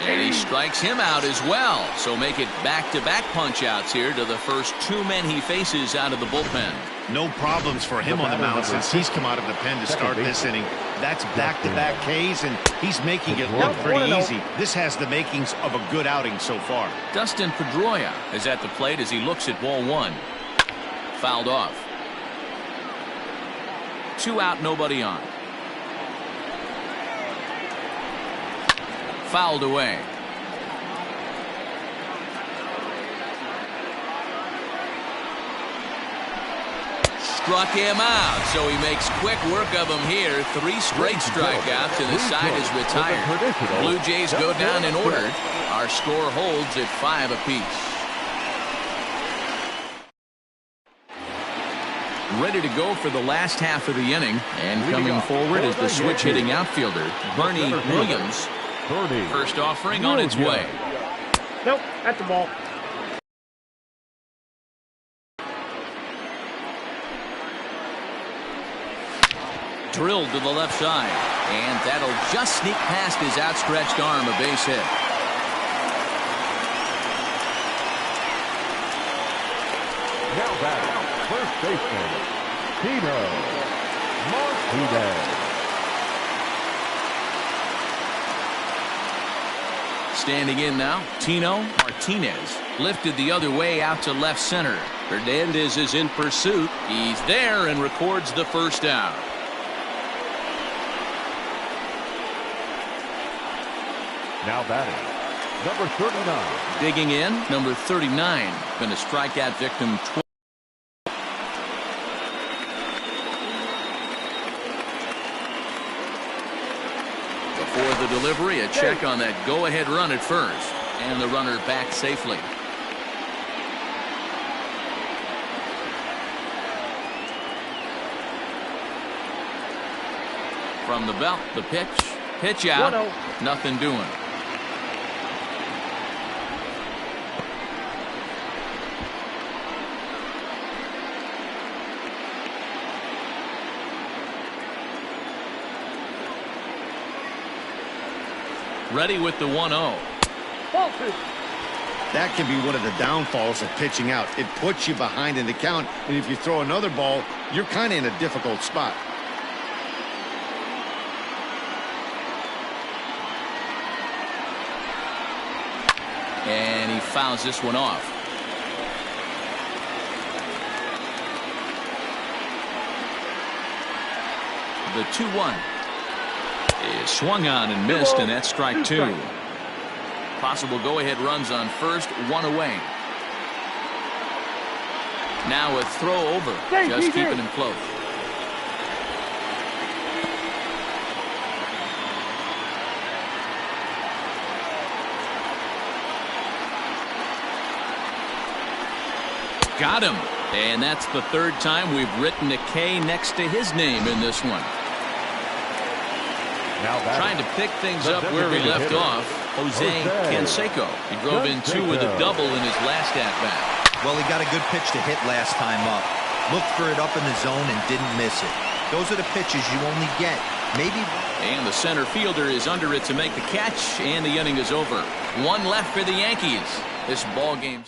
And he strikes him out as well. So make it back-to-back punch-outs here to the first two men he faces out of the bullpen. No problems for him on the mound since he's come out of the pen to start this inning. That's back-to-back Ks, and he's making it look pretty easy. This has the makings of a good outing so far. Dustin Pedroia is at the plate as he looks at ball one. Fouled off. 2 out, nobody on. Fouled away. Struck him out, so he makes quick work of him here. 3 straight strikeouts, and the side is retired. Blue Jays go down in order. Our score holds at 5 apiece. Ready to go for the last half of the inning, and coming forward is the switch-hitting outfielder, Bernie Williams. First offering on its way. Nope, that's the ball. Drilled to the left side, and that'll just sneak past his outstretched arm, a base hit. Now batting, first baseman, Tino Martinez. Standing in now, Tino Martinez. Lifted the other way out to left center. Hernandez is in pursuit. He's there and records the first out. Now batting, number 39. Digging in, number 39. Been a strikeout victim twice. Before the delivery, a check on that go-ahead run at first. And the runner back safely. From the belt, the pitch. Pitch out. 1-0. Nothing doing. Ready with the 1-0. That can be one of the downfalls of pitching out. It puts you behind in the count, and if you throw another ball, you're kind of in a difficult spot. And he fouls this one off. The 2-1 is swung on and missed, and that's strike 2. Possible go-ahead runs on first, 1 away. Now a throw over, just keeping him close. Got him. And that's the 3rd time we've written a K next to his name in this one. Trying to pick things up where we left off, Jose Canseco. He drove in 2 with a double in his last at-bat. Well, he got a good pitch to hit last time up. Looked for it up in the zone and didn't miss it. Those are the pitches you only get. Maybe. And the center fielder is under it to make the catch, and the inning is over. 1 left for the Yankees. This ball game.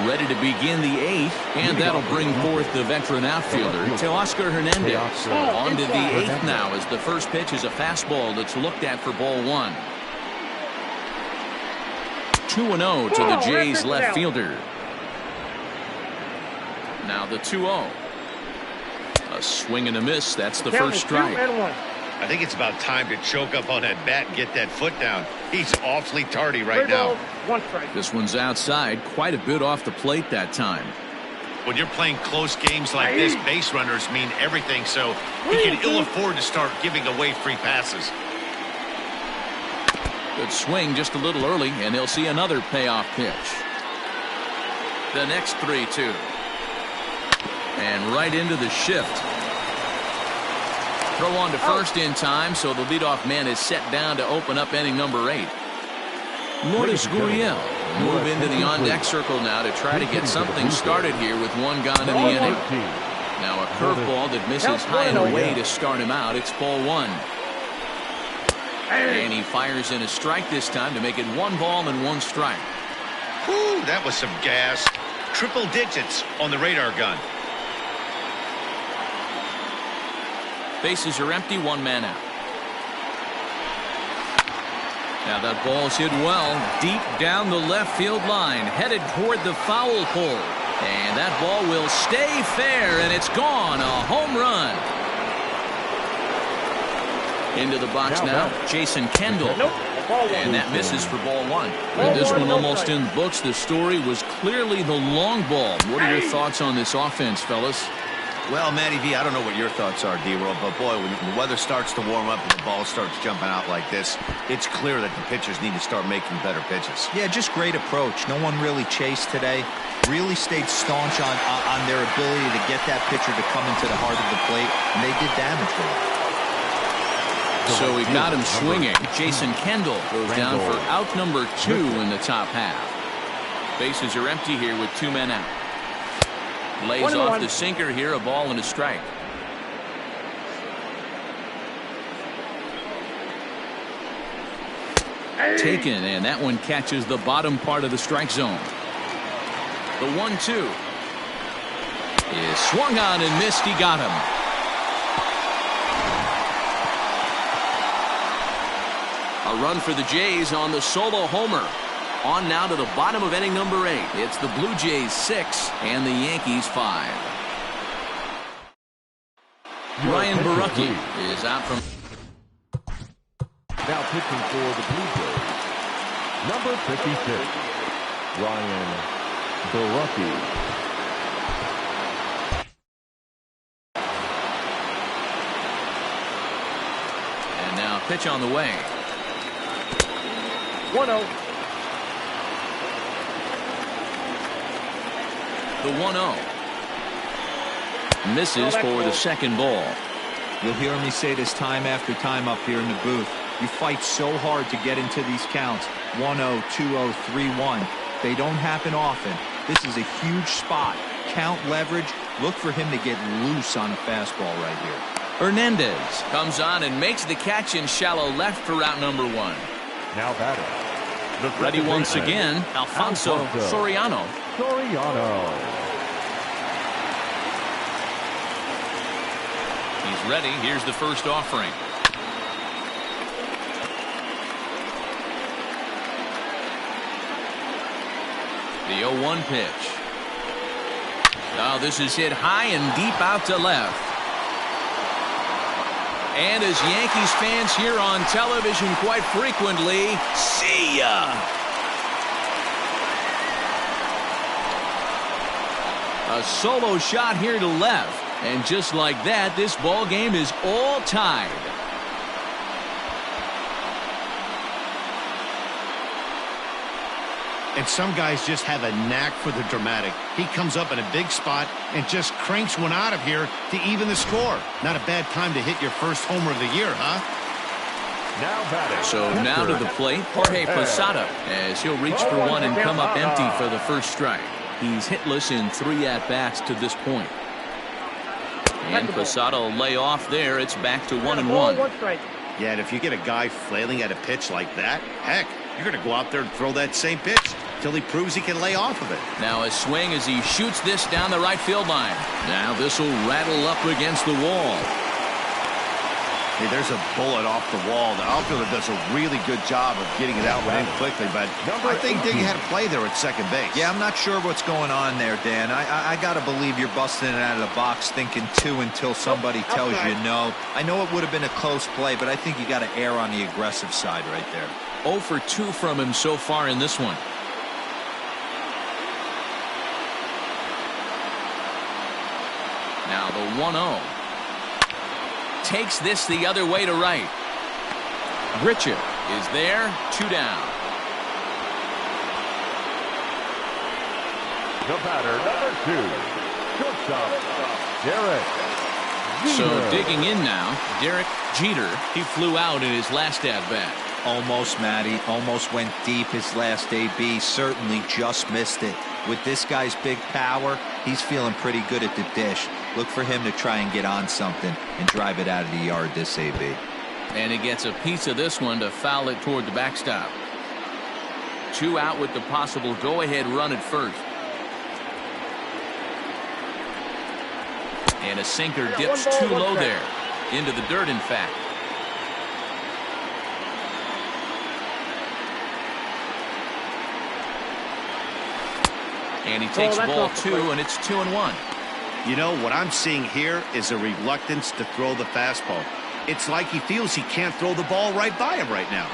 Ready to begin the 8th, and that'll bring forth the veteran outfielder, Teoscar Hernandez. On to the 8th now, as the first pitch is a fastball that's looked at for ball 1. 2-0 to the Jays left fielder. Now the 2-0. A swing and a miss. That's the first strike. I think it's about time to choke up on that bat and get that foot down. He's awfully tardy right now. This one's outside, quite a bit off the plate that time. When you're playing close games like this, base runners mean everything, so he can ill afford to start giving away free passes. Good swing just a little early, and he'll see another payoff pitch. The next 3-2. And right into the shift. Throw on to first in time, so the leadoff man is set down to open up inning number 8. Lourdes Gurriel move into the on-deck circle now to try to get something started here with one gone in the inning. Now a curveball that misses high and away to start him out. It's ball one. And he fires in a strike this time to make it 1 ball and 1 strike. Whew, that was some gas. Triple digits on the radar gun. Bases are empty, 1 man out. Now that ball's hit well deep down the left field line, headed toward the foul pole. And that ball will stay fair, and it's gone. A home run. Into the box now, Jason Kendall. And that misses for ball 1. And this one almost in the books. The story was clearly the long ball. What are your thoughts on this offense, fellas? Well, Matty V, I don't know what your thoughts are, D-Roll, but boy, when the weather starts to warm up and the ball starts jumping out like this, it's clear that the pitchers need to start making better pitches. Yeah, just great approach. No one really chased today. Really stayed staunch on their ability to get that pitcher to come into the heart of the plate, and they did damage with it. So he got him swinging. Jason Kendall goes down for out number 2 in the top half. Bases are empty here with 2 men out. Lays off the sinker here, a ball and a strike. Taken, and that one catches the bottom part of the strike zone. The 1-2 is swung on and missed. He got him. A run for the Jays on the solo homer. On now to the bottom of inning number 8. It's the Blue Jays 6 and the Yankees 5. Ryan Borucki is out from. Now pitching for the Blue Jays, number 56, Ryan Borucki. And now pitch on the way. 1-0. The 1-0 misses for the second ball. You'll hear me say this time after time up here in the booth. You fight so hard to get into these counts. 1-0, 2-0, 3-1. They don't happen often. This is a huge spot. Count leverage. Look for him to get loose on a fastball right here. Hernandez comes on and makes the catch in shallow left for route number 1. Now batting. Ready once again, Alfonso Soriano. He's ready. Here's the first offering. The 0-1 pitch. Now this is hit high and deep out to left. And as Yankees fans hear on television quite frequently, see ya! A solo shot here to left. And just like that, this ball game is all tied. And some guys just have a knack for the dramatic. He comes up in a big spot and just cranks one out of here to even the score. Not a bad time to hit your first homer of the year, huh? Now batting. So now to the plate, Jorge Posada, as he'll reach for one and come up empty for the first strike. He's hitless in 3 at-bats to this point. And Posada will lay off there. It's back to 1-1. Yeah, and if you get a guy flailing at a pitch like that, heck, you're going to go out there and throw that same pitch till he proves he can lay off of it. Now a swing as he shoots this down the right field line. Now this will rattle up against the wall. Hey, there's a bullet off the wall. The outfielder does a really good job of getting it out and in quickly, but I think Diggy had a play there at second base. Yeah, I'm not sure what's going on there, Dan. I got to believe you're busting it out of the box thinking 2 until somebody tells you no. I know it would have been a close play, but I think you got to err on the aggressive side right there. 0 for 2 from him so far in this one. Now the 1-0. Takes this the other way to right. Richard is there, 2 down. The batter, number 2, shortstop, Derek Jeter. So digging in now, Derek Jeter. He flew out in his last at-bat. Almost, Matty. Almost went deep his last AB. Certainly just missed it. With this guy's big power, he's feeling pretty good at the dish. Look for him to try and get on something and drive it out of the yard this AB. And he gets a piece of this one to foul it toward the backstop. 2 out with the possible go-ahead run at first. And a sinker dips too low there. Into the dirt, in fact. And he takes ball 2, and it's 2-1. You know, what I'm seeing here is a reluctance to throw the fastball. It's like he feels he can't throw the ball right by him right now.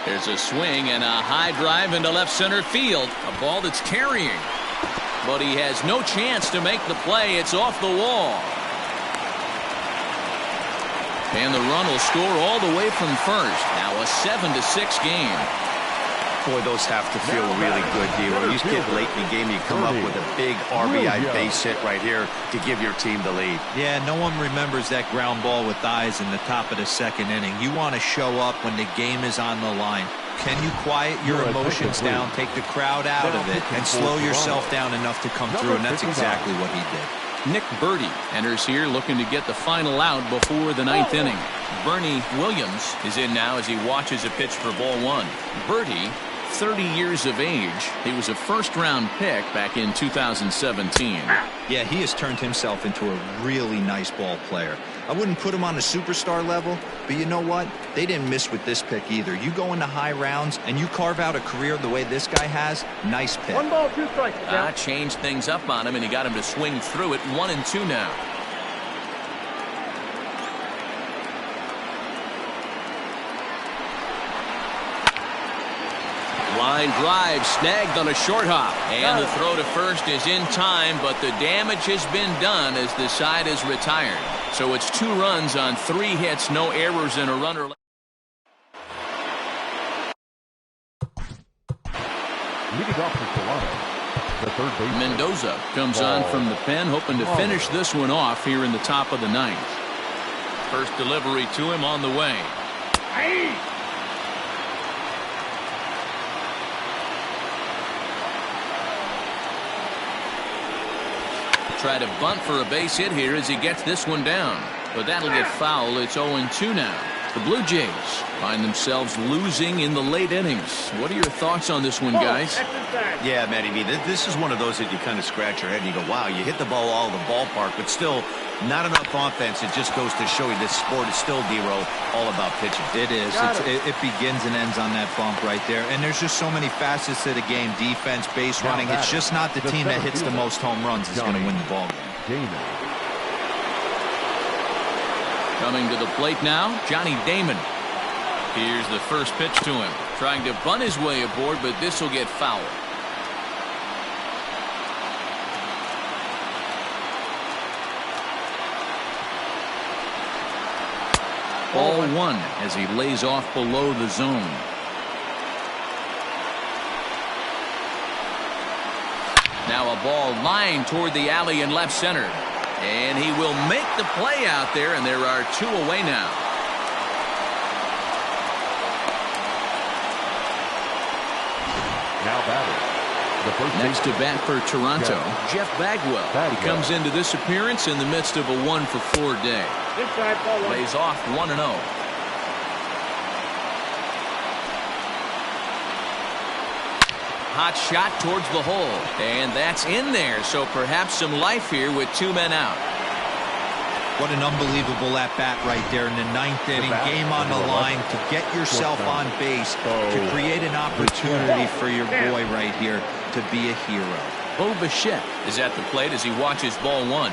There's a swing and a high drive into left center field. A ball that's carrying. But he has no chance to make the play. It's off the wall. And the run will score all the way from first. Now a 7-6 game. Boy, those have to feel really good, D. When you get late in the game, you come up with a big RBI base hit right here to give your team the lead. Yeah, no one remembers that ground ball with eyes in the top of the second inning. You want to show up when the game is on the line. Can you quiet your emotions down, take the crowd out of it, and slow yourself down enough to come through? And that's exactly what he did. Nick Berti enters here looking to get the final out before the 9th inning. Bernie Williams is in now as he watches a pitch for ball 1. Berti, 30 years of age. He was a first-round pick back in 2017. Yeah, he has turned himself into a really nice ball player. I wouldn't put him on a superstar level, but you know what? They didn't miss with this pick either. You go into high rounds and you carve out a career the way this guy has, nice pick. 1 ball, 2 strikes. Changed things up on him, and he got him to swing through it. 1-2 now. Line drive snagged on a short hop, and the throw to first is in time, but the damage has been done as the side is retired. So it's 2 runs on 3 hits, no errors, and a runner. Leading off for Toronto, the third baseman. Mendoza comes on from the pen, hoping to finish this one off here in the top of the 9th. First delivery to him on the way. Hey! Try to bunt for a base hit here as he gets this one down. But that'll get foul. It's 0-2 now. The Blue Jays find themselves losing in the late innings. What are your thoughts on this one, guys? Yeah, Matty V, this is one of those that you kind of scratch your head and you go, wow, you hit the ball all the ballpark, but still not enough offense. It just goes to show you this sport is still, D-Roll, all about pitching. It is. It begins and ends on that bump right there. And there's just so many facets to the game. Defense, base running. It's just not the team that hits the most home runs is going to win the ball game. Coming to the plate now, Johnny Damon. Here's the first pitch to him. Trying to bunt his way aboard, but this will get foul. Ball 1 as he lays off below the zone. Now a ball lined toward the alley in left center. And he will make the play out there, and there are 2 away now. Now batting. Next to bat for Toronto, Jeff Bagwell. He comes into this appearance in the midst of a 1-for-4 day. Lays off 1-0. Hot shot towards the hole, and that's in there, so perhaps some life here with 2 men out. What an unbelievable at-bat right there in the 9th inning. Game on the line to get yourself on base, to create an opportunity for your boy right here to be a hero. Bo Bichette is at the plate as he watches ball 1.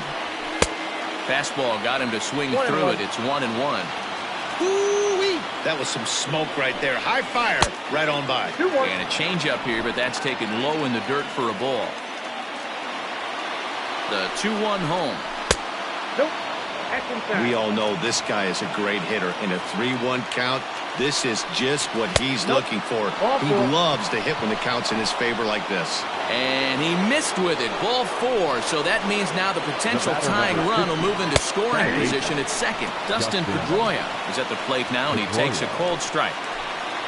Fastball got him to swing through it. It's 1-1. Ooh-wee. That was some smoke right there. High fire right on by. And a changeup here, but that's taken low in the dirt for a ball. The 2-1 home. We all know this guy is a great hitter. In a 3-1 count, This is just what he's looking for. He loves to hit when the count's in his favor like this. And he missed with it. Ball 4. So that means now the potential tying run will move into scoring position at second. Dustin Pedroia is at the plate now, and he takes a cold strike.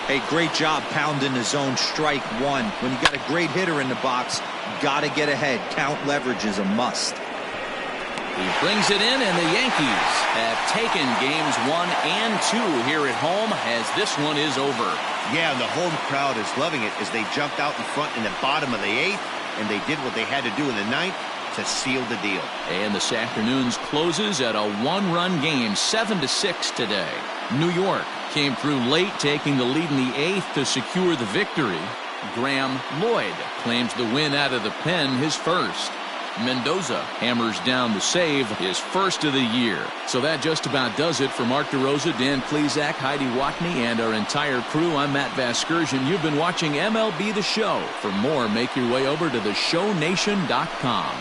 Hey, great job pounding the zone. Strike one. When you got a great hitter in the box, got to get ahead. Count leverage is a must. He brings it in, and the Yankees have taken games 1 and 2 here at home, as this one is over. Yeah, and the home crowd is loving it as they jumped out in front in the bottom of the 8th, and they did what they had to do in the 9th to seal the deal. And this afternoon's closes at a 1-run game, 7-6 today. New York came through late, taking the lead in the 8th to secure the victory. Graham Lloyd claims the win out of the pen, his first. Mendoza hammers down the save, his first of the year. So that just about does it for Mark DeRosa, Dan Plesac, Heidi Watney, and our entire crew. I'm Matt Vasgersian. You've been watching MLB The Show. For more, make your way over to theshownation.com.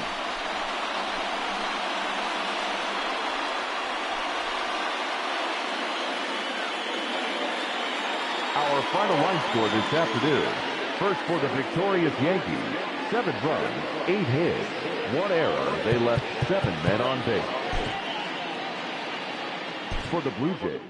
Our final line score this afternoon. First for the victorious Yankees, 7 runs, 8 hits, 1 error. They left 7 men on base. For the Blue Jays,